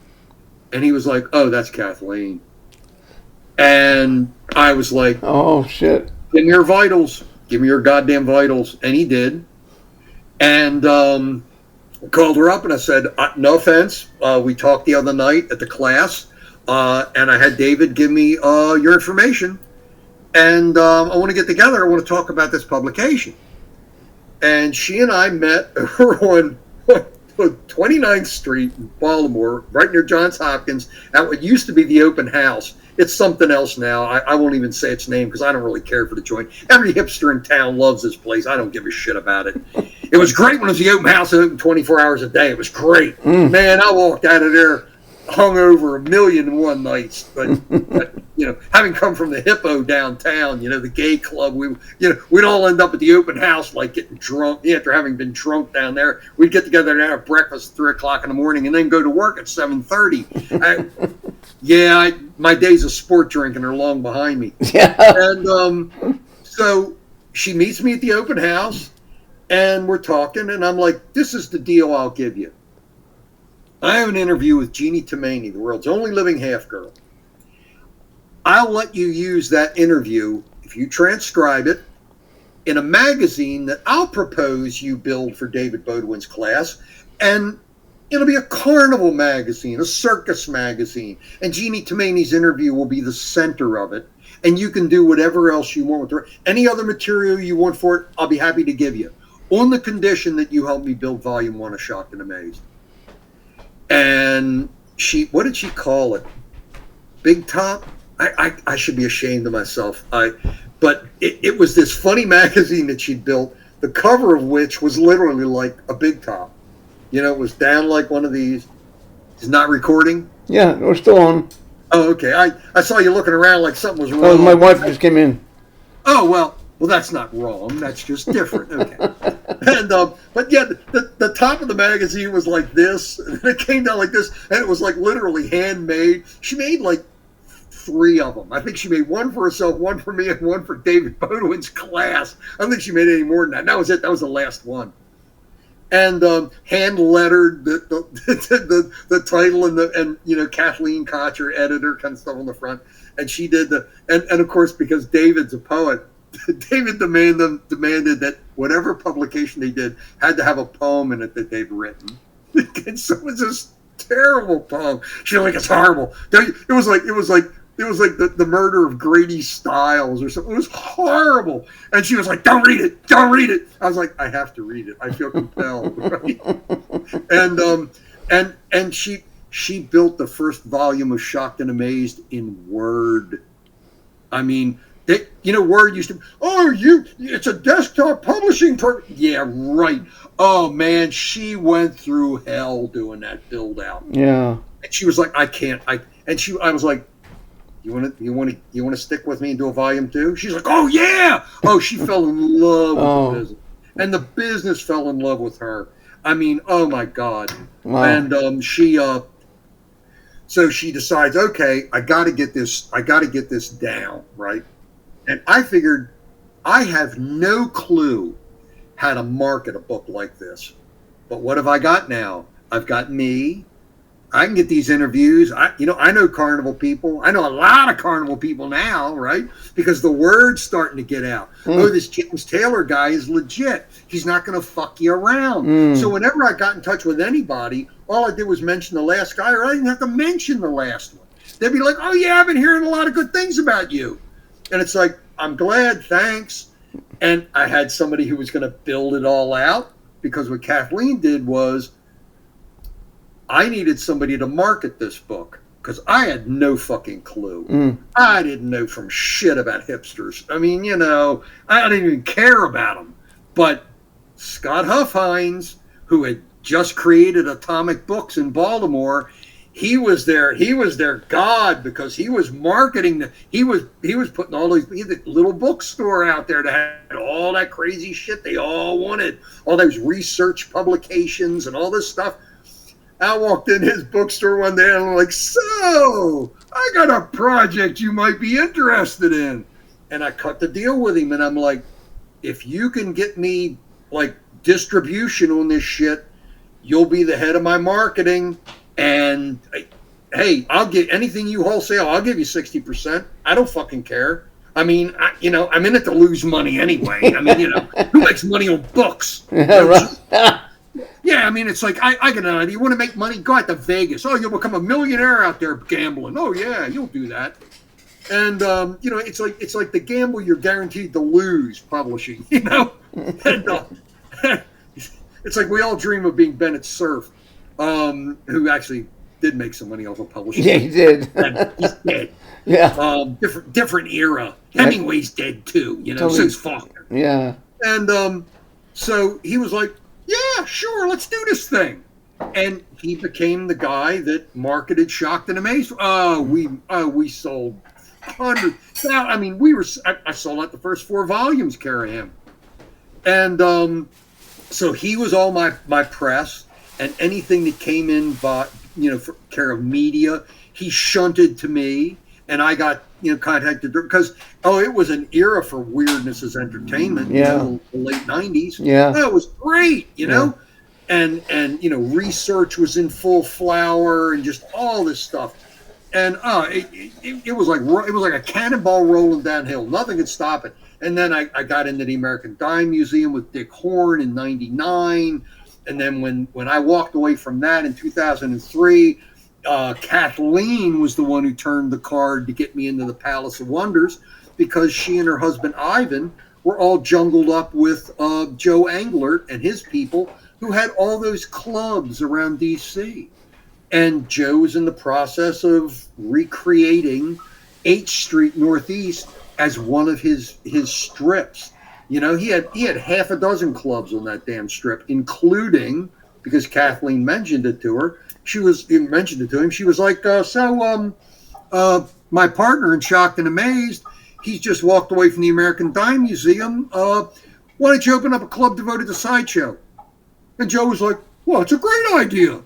[SPEAKER 1] And he was like, oh, that's Kathleen. And I was like,
[SPEAKER 2] oh, shit.
[SPEAKER 1] Give me your vitals. Give me your goddamn vitals. And he did. And I called her up and I said, no offense. We talked the other night at the class. And I had David give me your information. And I want to get together. I want to talk about this publication. And she and I met on 29th Street in Baltimore, right near Johns Hopkins, at what used to be the open house. It's something else now. I won't even say its name because I don't really care for the joint. Every hipster in town loves this place. I don't give a shit about it. It was great when it was the open house, open 24 hours a day. It was great. Man, I walked out of there hung over 1,000,001 nights. But having come from the Hippo downtown, the gay club, we'd all end up at the open house like getting drunk after having been drunk down there. We'd get together and have breakfast at 3 o'clock in the morning and then go to work at 7:30. My days of sport drinking are long behind me.
[SPEAKER 2] Yeah.
[SPEAKER 1] And so she meets me at the open house and we're talking and I'm like, this is the deal I'll give you. I have an interview with Jeannie Toomey, the world's only living half girl. I'll let you use that interview, if you transcribe it, in a magazine that I'll propose you build for David Baudouin's class. And it'll be a carnival magazine, a circus magazine. And Jeannie Toomey's interview will be the center of it. And you can do whatever else you want with it. Any other material you want for it, I'll be happy to give you. On the condition that you help me build Volume 1 of Shocked and Amazed. And what did she call it? Big Top? I should be ashamed of myself. But it was this funny magazine that she'd built, the cover of which was literally like a Big Top. It was down like one of these. It's not recording?
[SPEAKER 2] Yeah, we're still on.
[SPEAKER 1] Oh, okay. I saw you looking around like something was wrong.
[SPEAKER 2] Oh, my wife just came in.
[SPEAKER 1] Oh, well, that's not wrong. That's just different. Okay. And but yeah, the top of the magazine was like this, and it came down like this, and it was like literally handmade. She made like 3 of them. I think she made one for herself, one for me, and one for David Baudouin's class. I don't think she made any more than that. That was it. That was the last one. And hand lettered the title and Kathleen Kocher, editor, kind of stuff on the front. And she did and of course because David's a poet. David demanded that whatever publication they did had to have a poem in it that they've written. And so it was this terrible poem. She's like, it's horrible. It was like the murder of Grady Stiles or something. It was horrible. And she was like, don't read it. Don't read it. I was like, I have to read it. I feel compelled. Right? And she built the first volume of Shocked and Amazed in Word. I mean, Word used to, it's a desktop publishing yeah, right. Oh man, she went through hell doing that build out.
[SPEAKER 2] Yeah.
[SPEAKER 1] And she was like, I can't. I was like, you want to stick with me and do a volume 2? She's like, oh yeah. Oh, she fell in love with the business. And the business fell in love with her. I mean, oh my God.
[SPEAKER 2] Wow.
[SPEAKER 1] And so she decides, okay, I got to get this down, right? And I figured I have no clue how to market a book like this. But what have I got now? I've got me. I can get these interviews. I know carnival people. I know a lot of carnival people now, right? Because the word's starting to get out. Oh, this James Taylor guy is legit. He's not going to fuck you around. So whenever I got in touch with anybody, all I did was mention the last guy, or I didn't have to mention the last one. They'd be like, oh yeah, I've been hearing a lot of good things about you. And it's like, I'm glad, thanks. And I had somebody who was going to build it all out, because what Kathleen did was, I needed somebody to market this book, because I had no fucking clue. I didn't know from shit about hipsters. I mean, I didn't even care about them. But Scott Huffhines, who had just created Atomic Books in Baltimore, he was their god, because he was marketing he was putting all these little bookstore out there that had all that crazy shit they all wanted, all those research publications and all this stuff. I walked in his bookstore one day and I'm like, so I got a project you might be interested in. And I cut the deal with him and I'm like, if you can get me like distribution on this shit, you'll be the head of my marketing. And hey, I'll get anything you wholesale. I'll give you 60%. I don't fucking care. I mean, I'm in it to lose money anyway. I mean, who makes money on books?
[SPEAKER 2] Right.
[SPEAKER 1] Yeah, I mean, it's like, I get an idea. You want to make money? Go out to Vegas. Oh, you'll become a millionaire out there gambling. Oh, yeah, you'll do that. And, it's like the gamble you're guaranteed to lose publishing, And it's like we all dream of being Bennett Cerf, who actually did make some money off of publishing.
[SPEAKER 2] Yeah, he did.
[SPEAKER 1] And he's dead.
[SPEAKER 2] Yeah.
[SPEAKER 1] Different era. Hemingway's dead too,
[SPEAKER 2] Totally.
[SPEAKER 1] so's Faulkner.
[SPEAKER 2] Yeah.
[SPEAKER 1] And so he was like, yeah, sure, let's do this thing. And he became the guy that marketed Shocked and Amazed. We sold hundreds. Now, I mean, I sold out the first 4 volumes, carry him. And so he was all my press, and anything that came in by, for care of media, he shunted to me, and I got, contacted because, it was an era for weirdness as entertainment, the late 90s.
[SPEAKER 2] Yeah.
[SPEAKER 1] It was great, and research was in full flower and just all this stuff. And it was like a cannonball rolling downhill. Nothing could stop it. And then I got into the American Dime Museum with Dick Horn in '99. And then when I walked away from that in 2003, Kathleen was the one who turned the card to get me into the Palace of Wonders, because she and her husband Ivan were all jungled up with Joe Englert and his people, who had all those clubs around D.C. And Joe was in the process of recreating 8th Street Northeast as one of his strips. He had half a dozen clubs on that damn strip, including, because Kathleen mentioned it to her, she was like, my partner in Shocked and Amazed, he's just walked away from the American Dime Museum. Why don't you open up a club devoted to Sideshow? And Joe was like, well, it's a great idea.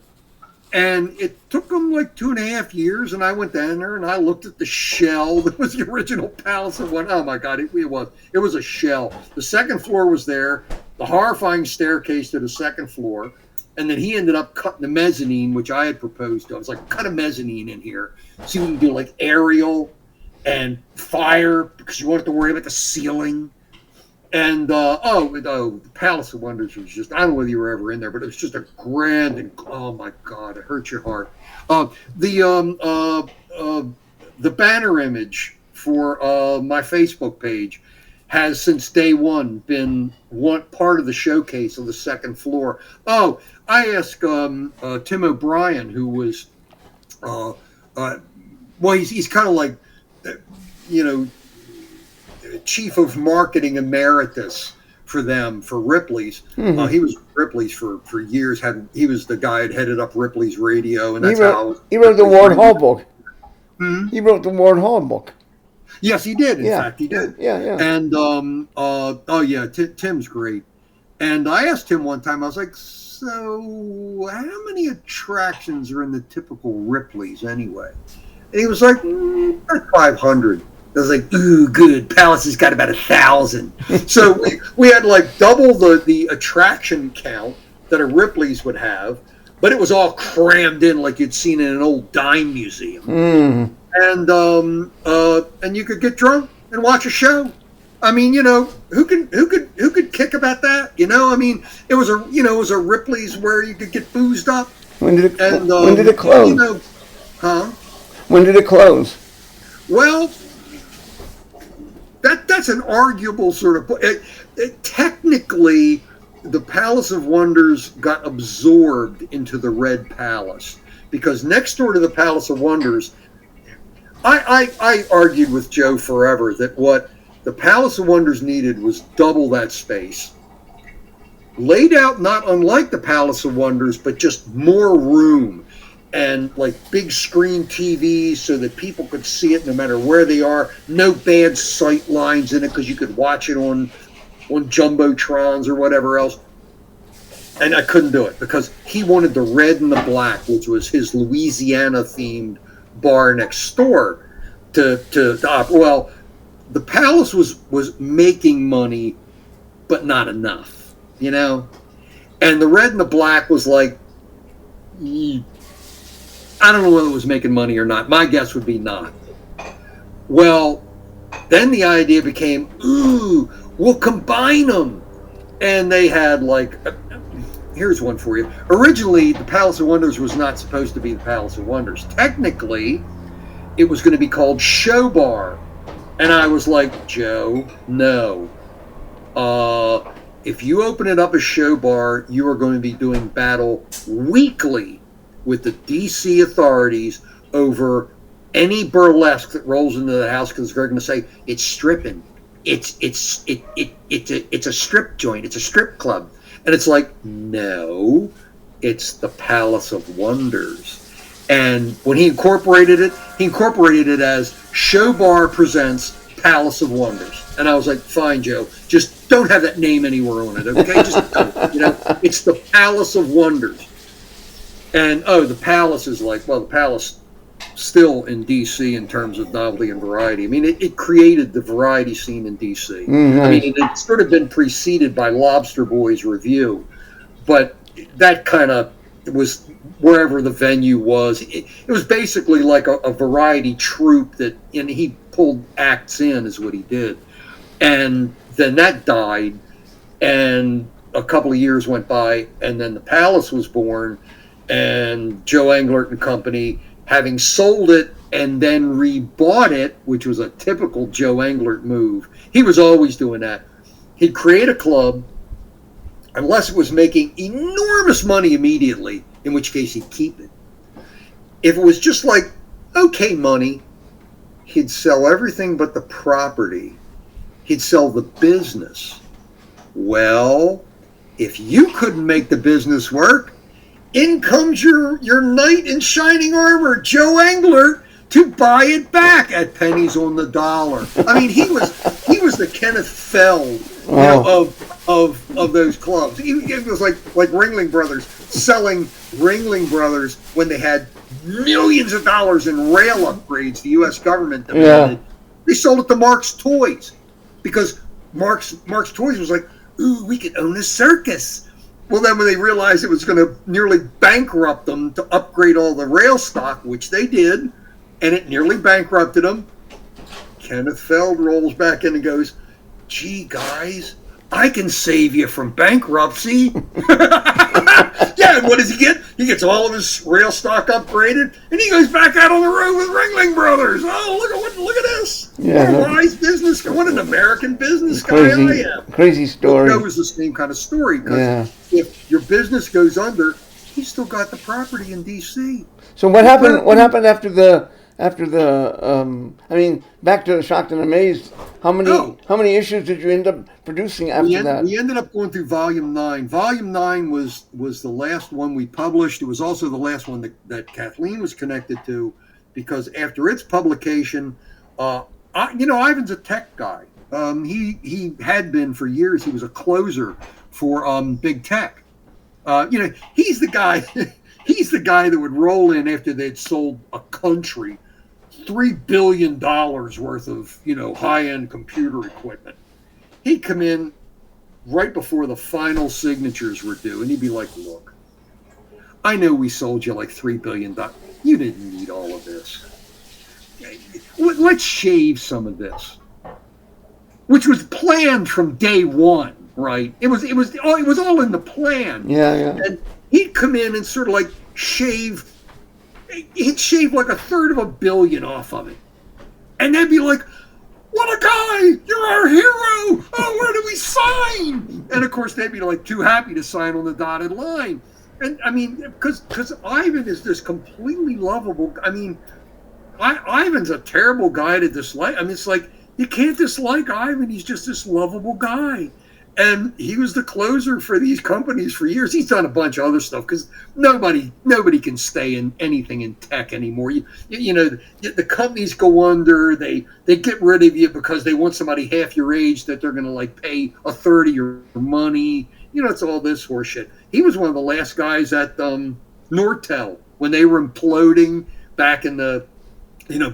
[SPEAKER 1] And it took them like 2.5 years, and I went down there and I looked at the shell that was the original Palace of Wonders. Oh my God, it was a shell. The second floor was there, the horrifying staircase to the second floor, and then he ended up cutting the mezzanine, which I had proposed to. I was like, cut a mezzanine in here, so we can do like aerial and fire, because you won't have to worry about the ceiling. And the Palace of Wonders was just, I don't know whether you were ever in there, but it was just a grand, and oh my God, it hurts your heart. The banner image for my Facebook page has since day one been one part of the showcase of the second floor. Oh, I asked Tim O'Brien, who was, he's kind of like, chief of marketing emeritus for Ripley's.
[SPEAKER 2] Mm-hmm.
[SPEAKER 1] He was Ripley's for years. He was the guy that headed up Ripley's radio, and
[SPEAKER 2] he wrote the Ward Hall book.
[SPEAKER 1] Hmm?
[SPEAKER 2] He wrote the Ward Hall book.
[SPEAKER 1] Yes, he did. In fact, he did.
[SPEAKER 2] Yeah.
[SPEAKER 1] And Tim's great. And I asked him one time, I was like, so how many attractions are in the typical Ripley's anyway? And he was like, 500. I was like, ooh, good. Palace has got about 1,000. So we had like double the attraction count that a Ripley's would have, but it was all crammed in like you'd seen in an old dime museum.
[SPEAKER 2] Mm.
[SPEAKER 1] And you could get drunk and watch a show. I mean, who could kick about that? I mean, it was a Ripley's where you could get boozed up.
[SPEAKER 2] When did it close? When did it close?
[SPEAKER 1] Well, that's an arguable sort of. Technically, the Palace of Wonders got absorbed into the Red Palace, because next door to the Palace of Wonders, I argued with Joe forever that what the Palace of Wonders needed was double that space, laid out not unlike the Palace of Wonders, but just more room, and like big screen TVs so that people could see it no matter where they are. No bad sight lines in it, because you could watch it on Jumbotrons or whatever else. And I couldn't do it because he wanted the red and the black, which was his Louisiana themed bar next door to well, the Palace was making money, but not enough, and the red and the black was like, I don't know whether it was making money or not. My guess would be not. Well, then the idea became, ooh, we'll combine them. And they had like, here's one for you. Originally, the Palace of Wonders was not supposed to be the Palace of Wonders. Technically, it was going to be called Show Bar. And I was like, Joe, no. If you open it up as Show Bar, you are going to be doing battle weekly with the DC authorities over any burlesque that rolls into the house, because they're going to say it's stripping. It's a strip joint. It's a strip club. And it's like, no, it's the Palace of Wonders. And when he incorporated it as Show Bar Presents Palace of Wonders. And I was like, fine, Joe, just don't have that name anywhere on it, okay? Just don't, it's the Palace of Wonders. And, the Palace is like, well, the Palace still in D.C. in terms of novelty and variety. I mean, it created the variety scene in D.C.
[SPEAKER 2] Nice.
[SPEAKER 1] I mean, it's sort of been preceded by Lobster Boys Review, but that kind of was wherever the venue was. It was basically like a variety troupe and he pulled acts in, is what he did. And then that died, and a couple of years went by, and then the Palace was born, and Joe Englert and Company, having sold it and then rebought it, which was a typical Joe Englert move. He was always doing that. He'd create a club, unless it was making enormous money immediately, in which case he'd keep it. If it was just like, okay money, he'd sell everything but the property. He'd sell the business. Well, if you couldn't make the business work, in comes your knight in shining armor, Joe Englert, to buy it back at pennies on the dollar. I mean, he was the Kenneth Feld of those clubs. It was like Ringling Brothers selling Ringling Brothers when they had millions of dollars in rail upgrades the U.S. government demanded. Yeah. They sold it to Mark's Toys because Mark's Toys was like, ooh, we could own a circus. Well, then when they realized it was going to nearly bankrupt them to upgrade all the rail stock, which they did, and it nearly bankrupted them, Kenneth Feld rolls back in and goes, gee, guys, I can save you from bankruptcy. Yeah, and what does he get? He gets all of his rail stock upgraded, and he goes back out on the road with Ringling Brothers. Oh, look at this. Yeah, what a wise business guy. What an American business guy I am.
[SPEAKER 2] Crazy story.
[SPEAKER 1] That was the same kind of story, because if your business goes under, he's still got the property in D.C.
[SPEAKER 2] So what happened? What happened after the? I mean, back to Shocked and Amazed. How many issues did you end up producing after that?
[SPEAKER 1] We ended up going through Volume 9. Volume 9 was the last one we published. It was also the last one that Kathleen was connected to, because after its publication, Ivan's a tech guy. He had been for years. He was a closer for big tech. He's the guy. He's the guy that would roll in after they'd sold a country $3 billion worth of, high-end computer equipment. He'd come in right before the final signatures were due, and he'd be like, look, I know we sold you like $3 billion. You didn't need all of this. Let's shave some of this, which was planned from day one, right? It was all in the plan.
[SPEAKER 2] Yeah.
[SPEAKER 1] And he'd come in and sort of like he'd shave like $1/3 billion off of it. And they'd be like, what a guy! You're our hero! Oh, where do we sign? And of course, they'd be like too happy to sign on the dotted line. And I mean, because Ivan is this completely lovable. I mean, Ivan's a terrible guy to dislike. I mean, it's like, you can't dislike Ivan. He's just this lovable guy. And he was the closer for these companies for years. He's done a bunch of other stuff because nobody can stay in anything in tech anymore. The companies go under. They get rid of you because they want somebody half your age that they're going to like pay 1/3 of your money. It's all this horseshit. He was one of the last guys at Nortel when they were imploding back in the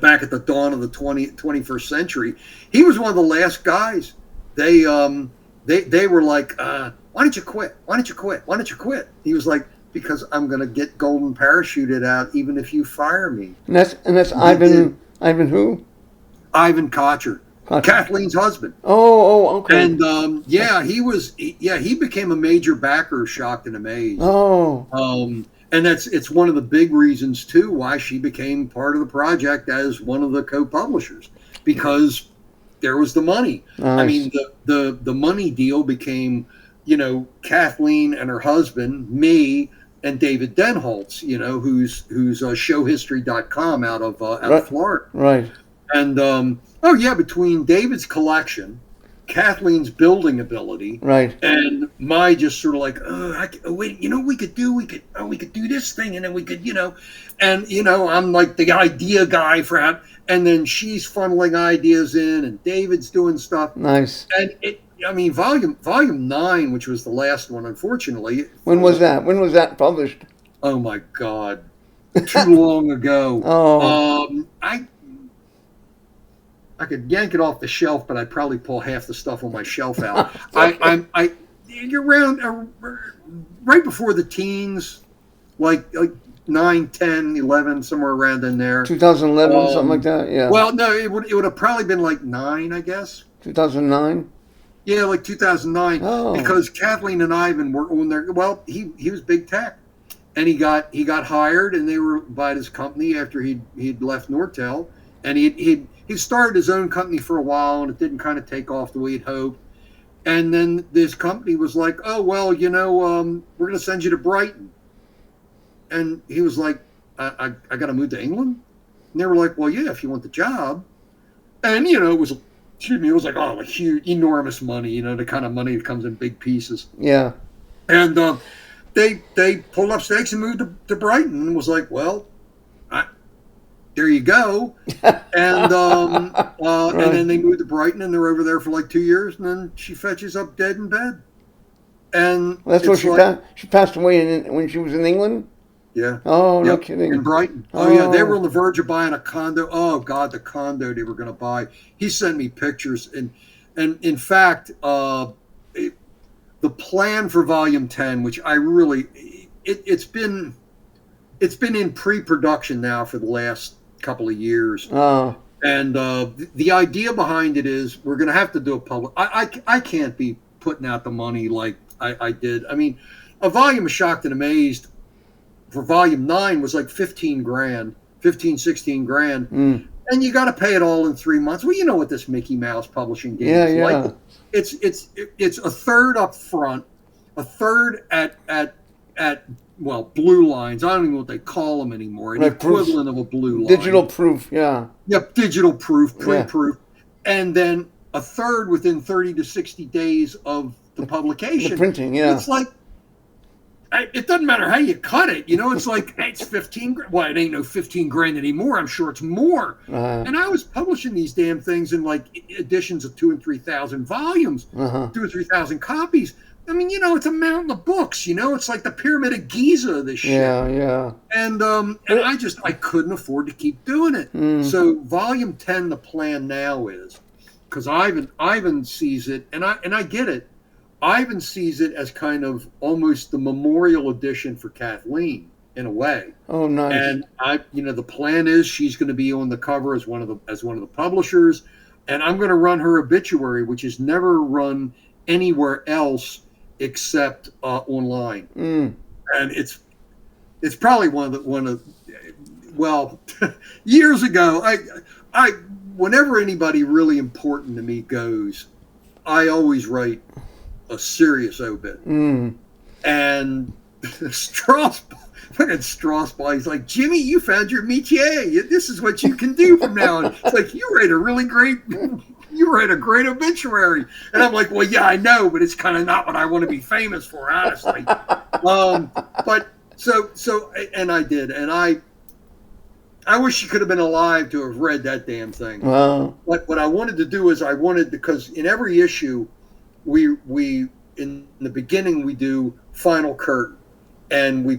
[SPEAKER 1] back at the dawn of the 21st century. He was one of the last guys. They were like, why don't you quit? Why don't you quit? Why don't you quit? He was like, because I'm going to get golden parachuted out even if you fire me.
[SPEAKER 2] And that's Ivan. Ivan who?
[SPEAKER 1] Ivan Kocher. Kathleen's husband.
[SPEAKER 2] Oh, okay.
[SPEAKER 1] And he became a major backer of Shocked and Amazed.
[SPEAKER 2] Oh.
[SPEAKER 1] And it's one of the big reasons too why she became part of the project as one of the co-publishers, because there was the money. Nice. I mean, the money deal became, Kathleen and her husband, me, and David Denholtz, who's showhistory.com out of
[SPEAKER 2] Right.
[SPEAKER 1] Florida.
[SPEAKER 2] Right.
[SPEAKER 1] And oh yeah, between David's collection, Kathleen's building ability,
[SPEAKER 2] Right.
[SPEAKER 1] and my just sort of like, wait, we could do this thing, and then we could, and I'm like the idea guy for how, and then she's funneling ideas in, and David's doing stuff,
[SPEAKER 2] Nice.
[SPEAKER 1] and I mean, volume 9, which was the last one, unfortunately.
[SPEAKER 2] When was that? When was that published?
[SPEAKER 1] Oh my God, too long ago.
[SPEAKER 2] Oh.
[SPEAKER 1] I could yank it off the shelf, but I'd probably pull half the stuff on my shelf out. You're around right before the teens, like 9, 10, 11, somewhere around in there.
[SPEAKER 2] 2011, something like that. Yeah.
[SPEAKER 1] Well, no, it would have probably been like 9, I guess.
[SPEAKER 2] 2009.
[SPEAKER 1] Yeah, like 2009, because Kathleen and Ivan were on there. Well, he was big tech, and he got hired, and they were by his company after he'd left Nortel, and he started his own company for a while, and it didn't kind of take off the way he'd hoped. And then this company was like, oh well, we're going to send you to Brighton, and he was like, I got to move to England, and they were like, well, yeah, if you want the job, and it was. Excuse me, it was like, like huge, enormous money, the kind of money that comes in big pieces.
[SPEAKER 2] Yeah.
[SPEAKER 1] And they pulled up stakes and moved to Brighton, and was like, well, there you go. And
[SPEAKER 2] Right.
[SPEAKER 1] and then they moved to Brighton, and they're over there for like 2 years, and then she fetches up dead in bed. And
[SPEAKER 2] Well, that's what she passed away when she was in England?
[SPEAKER 1] Yeah.
[SPEAKER 2] Oh, no kidding.
[SPEAKER 1] In Brighton. Oh, yeah. They were on the verge of buying a condo. Oh, God, the condo they were going to buy. He sent me pictures. And in fact, the plan for Volume 10, which I really, it's been in pre-production now for the last couple of years.
[SPEAKER 2] Oh.
[SPEAKER 1] And the idea behind it is we're going to have to do a public. I can't be putting out the money like I did. I mean, a volume of Shocked and Amazed for volume 9 was like 15 grand, 16 grand.
[SPEAKER 2] Mm.
[SPEAKER 1] And you got to pay it all in 3 months. Well, you know what this Mickey Mouse publishing game is like. It's a third up front, a third at blue lines. I don't even know what they call them anymore. An equivalent of a blue line.
[SPEAKER 2] Digital proof, yeah.
[SPEAKER 1] Yep, digital proof, pre-proof. Yeah. And then a third within 30 to 60 days of the publication.
[SPEAKER 2] The printing, yeah.
[SPEAKER 1] It's like, it doesn't matter how you cut it. It's like, it's 15 grand. Well, it ain't no 15 grand anymore. I'm sure it's more. And I was publishing these damn things in like editions of 2,000 and 3,000 volumes, 2,000 or 3,000 copies. I mean, it's a mountain of books, it's like the Pyramid of Giza of this shit.
[SPEAKER 2] Yeah, yeah.
[SPEAKER 1] And I couldn't afford to keep doing it. So volume 10, the plan now is, because Ivan sees it, and I get it. Ivan sees it as kind of almost the memorial edition for Kathleen in a way.
[SPEAKER 2] Oh, nice.
[SPEAKER 1] And the plan is she's going to be on the cover as one of the publishers, and I'm going to run her obituary, which is never run anywhere else except online. And it's probably one of well, years ago, I whenever anybody really important to me goes, I always write a serious obit. And Strasbourg, he's like, Jimmy, you found your métier. This is what you can do from now on. It's like, you write a great obituary. And I'm like, well, yeah, I know, but it's kind of not what I want to be famous for, honestly. But so and I did, and I wish you could have been alive to have read that damn thing.
[SPEAKER 2] Wow.
[SPEAKER 1] But what I wanted to do is because in every issue, we in the beginning we do Final Curtain, and we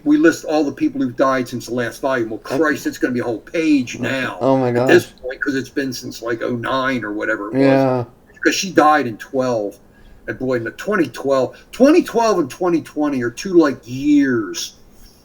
[SPEAKER 1] list all the people who've died since the last volume. Well, Christ, it's going to be a whole page now.
[SPEAKER 2] Oh my gosh.
[SPEAKER 1] At this point, because it's been since like 2009 or whatever it was.
[SPEAKER 2] Yeah.
[SPEAKER 1] Because she died in 12, and boy, in the 2012 and 2020 are two like years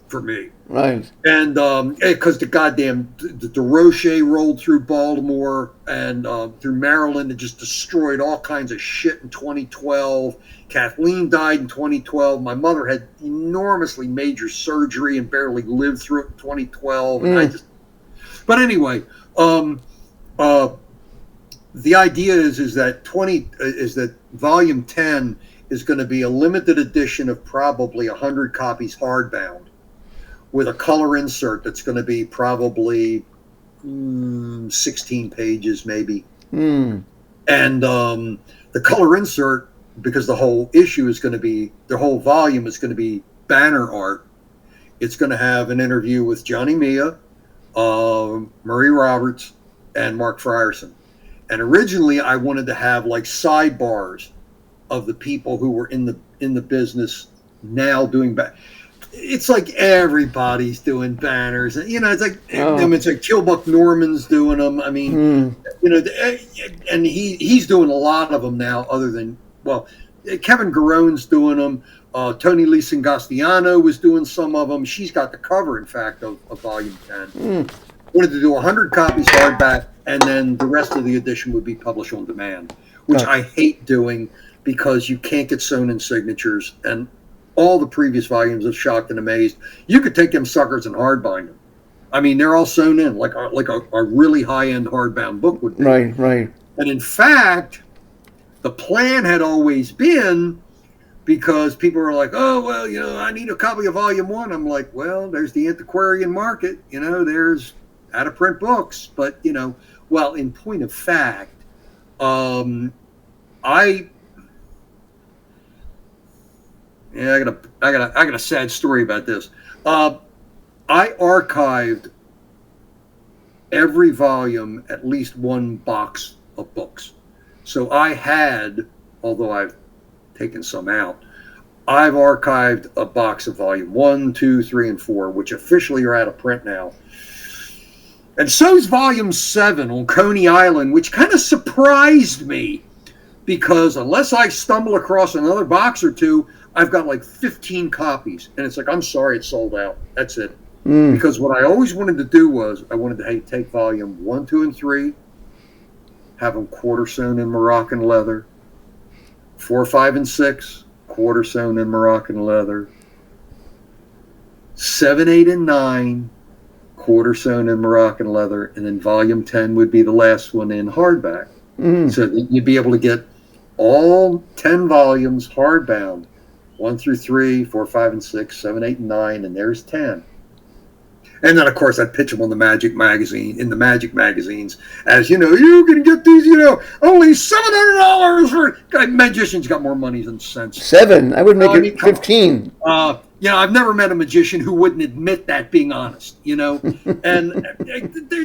[SPEAKER 1] for me.
[SPEAKER 2] Right.
[SPEAKER 1] And because the goddamn the Roche rolled through Baltimore and through Maryland and just destroyed all kinds of shit in 2012. Kathleen died in 2012. My mother had enormously major surgery and barely lived through it in 2012. And but anyway, the idea is that volume 10 is going to be a limited edition of probably 100 copies hardbound with a color insert that's going to be probably 16 pages maybe.
[SPEAKER 2] Mm.
[SPEAKER 1] And the color insert, because the whole issue is going to be, the whole volume is going to be banner art. It's going to have an interview with Johnny Mia, Murray Roberts, and Mark Frierson. And originally I wanted to have like sidebars of the people who were in the business now doing back. It's like everybody's doing banners. It's like it's like Kilbuck Norman's doing them. I mean, and he's doing a lot of them now. Other than Kevin Garone's doing them. Tony Lee Sangastiano was doing some of them. She's got the cover, in fact, of Volume 10. Wanted to do 100 copies hardback, and then the rest of the edition would be published on demand, which I hate doing because you can't get sewn-in signatures, and all the previous volumes of Shocked and Amazed, you could take them suckers and hardbind them. I mean, they're all sewn in, like a really high-end hardbound book would be.
[SPEAKER 2] Right.
[SPEAKER 1] And in fact, the plan had always been, because people were like, oh, well, I need a copy of Volume 1. I'm like, well, there's the antiquarian market. There's out-of-print books. But, in point of fact, I got a sad story about this. I archived every volume, at least one box of books. So I had, although I've taken some out, I've archived a box of Volume 1, 2, 3, and 4, which officially are out of print now. And so's Volume 7 on Coney Island, which kind of surprised me, because unless I stumble across another box or two, I've got like 15 copies. And it's like, I'm sorry, it's sold out. That's it. Because what I always wanted to do was, I wanted to take Volume 1, 2, and 3, have them quarter sewn in Moroccan leather, 4, 5, and 6, quarter sewn in Moroccan leather, 7, 8, and 9, quarter sewn in Moroccan leather, and then Volume 10 would be the last one in hardback. So that you'd be able to get all 10 volumes hardbound, 1 through 3, 4, 5, and 6, 7, 8, and 9, and there's 10. And then, of course, I'd pitch them on the Magic magazines, as, you can get these, only $700 for... Magicians got more money than sense.
[SPEAKER 2] 7? I would make it 15.
[SPEAKER 1] I've never met a magician who wouldn't admit that, being honest, And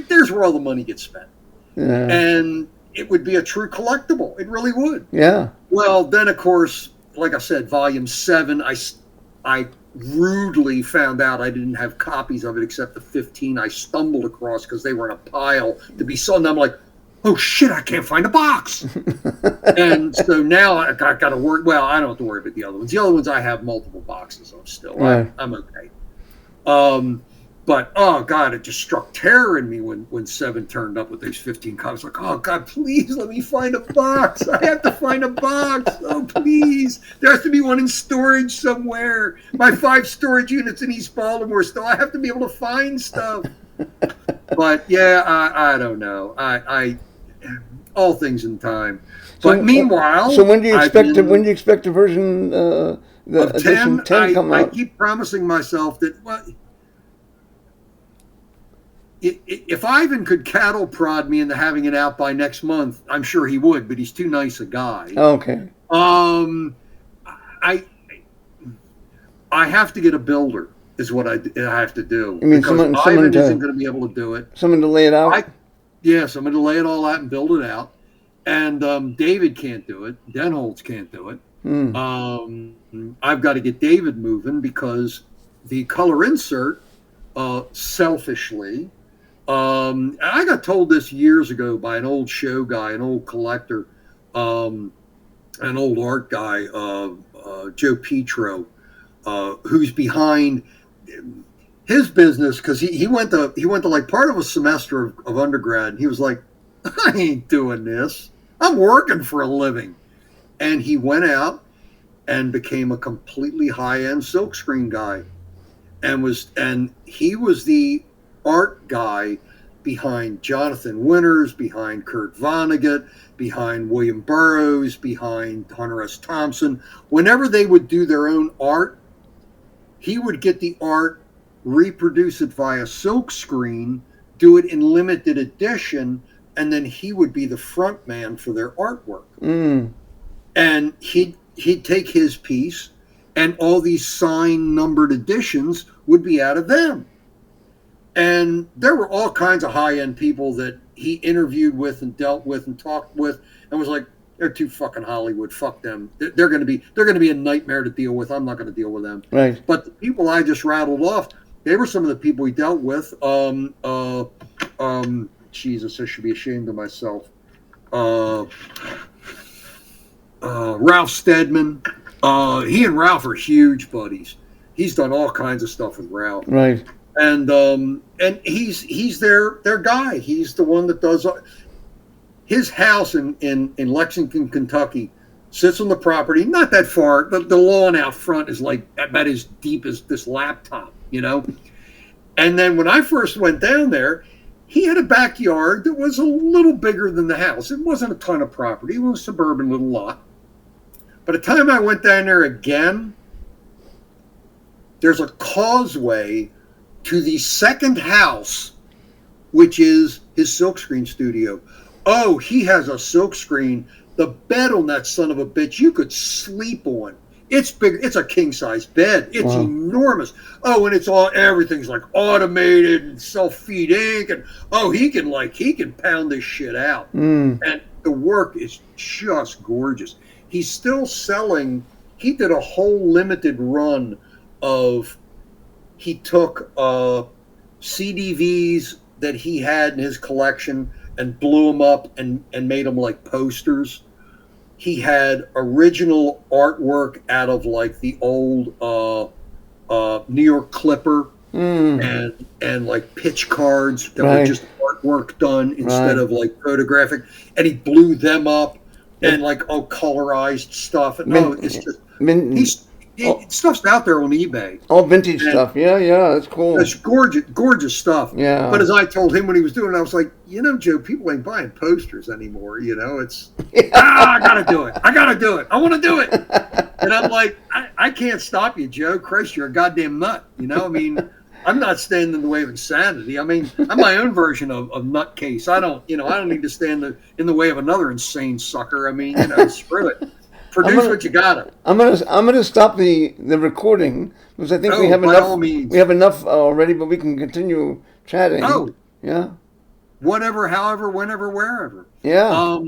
[SPEAKER 1] there's where all the money gets spent.
[SPEAKER 2] Yeah.
[SPEAKER 1] And it would be a true collectible. It really would.
[SPEAKER 2] Yeah.
[SPEAKER 1] Well, then, of course, like I said, Volume 7, I rudely found out I didn't have copies of it except the 15 I stumbled across because they were in a pile to be sold. And I'm like, oh, shit, I can't find a box. And so now I got to worry. Well, I don't have to worry about the other ones. The other ones I have multiple boxes of still.
[SPEAKER 2] Right.
[SPEAKER 1] I'm okay. But, oh, God, it just struck terror in me when 7 turned up with those 15 copies. Like, oh, God, please let me find a box. I have to find a box. Oh, please. There has to be one in storage somewhere. My 5 storage units in East Baltimore still. I have to be able to find stuff. But, yeah, I don't know. I all things in time. But meanwhile...
[SPEAKER 2] So when do you expect a version, the edition 10 come out?
[SPEAKER 1] I keep promising myself that... If Ivan could cattle prod me into having it out by next month, I'm sure he would, but he's too nice a guy.
[SPEAKER 2] Okay.
[SPEAKER 1] I have to get a builder, is what I have to do.
[SPEAKER 2] You mean
[SPEAKER 1] because Ivan isn't going to be able to do it.
[SPEAKER 2] Someone to lay it out?
[SPEAKER 1] Someone to lay it all out and build it out. And David can't do it. Denholtz can't do it. I've got to get David moving because the color insert, selfishly... I got told this years ago by an old show guy, an old collector, an old art guy, Joe Petro, who's behind his business because he went to like part of a semester of undergrad. And he was like, I ain't doing this. I'm working for a living. And he went out and became a completely high-end silkscreen guy, and he was the art guy behind Jonathan Winters, behind Kurt Vonnegut, behind William Burroughs, behind Hunter S. Thompson. Whenever they would do their own art, he would get the art, reproduce it via silk screen, do it in limited edition, and then he would be the front man for their artwork. And he'd take his piece, and all these signed numbered editions would be out of them. And there were all kinds of high-end people that he interviewed with and dealt with and talked with, and was like, they're too fucking Hollywood. Fuck them. They're going to be a nightmare to deal with. I'm not going to deal with them.
[SPEAKER 2] Right.
[SPEAKER 1] But the people I just rattled off, they were some of the people he dealt with. Jesus, I should be ashamed of myself. Ralph Steadman. He and Ralph are huge buddies. He's done all kinds of stuff with Ralph.
[SPEAKER 2] Right.
[SPEAKER 1] And he's their guy. He's the one that does his house in Lexington, Kentucky, sits on the property, not that far, but the lawn out front is like about as deep as this laptop, you know? And then when I first went down there, he had a backyard that was a little bigger than the house. It wasn't a ton of property. It was a suburban little lot. By the time I went down there again, there's a causeway to the second house, which is his silkscreen studio. Oh, he has a silkscreen. The bed on that son of a bitch, you could sleep on. It's big. It's a king-size bed. It's enormous. Oh, and everything's like automated and self-feed ink. And he can pound this shit out. And the work is just gorgeous. He's still selling. He did a whole limited run of, he took CDVs that he had in his collection and blew them up and made them like posters. He had original artwork out of like the old New York Clipper and like pitch cards that were just artwork done instead of like photographic. And he blew them up and like colorized stuff. And it's just stuff's out there on eBay.
[SPEAKER 2] All vintage stuff. Yeah, that's cool.
[SPEAKER 1] It's gorgeous stuff.
[SPEAKER 2] Yeah.
[SPEAKER 1] But as I told him when he was doing it, I was like, Joe, people ain't buying posters anymore. It's, I gotta do it. I want to do it. And I'm like, I can't stop you, Joe. Christ, you're a goddamn nut. I mean, I'm not standing in the way of insanity. I mean, I'm my own version of nutcase. I don't need to stand in the way of another insane sucker. I mean, screw it. Produce what you got.
[SPEAKER 2] I'm gonna stop the recording because I think we have enough. We have enough already, but we can continue chatting.
[SPEAKER 1] Oh,
[SPEAKER 2] yeah.
[SPEAKER 1] Whatever, however, whenever, wherever.
[SPEAKER 2] Yeah.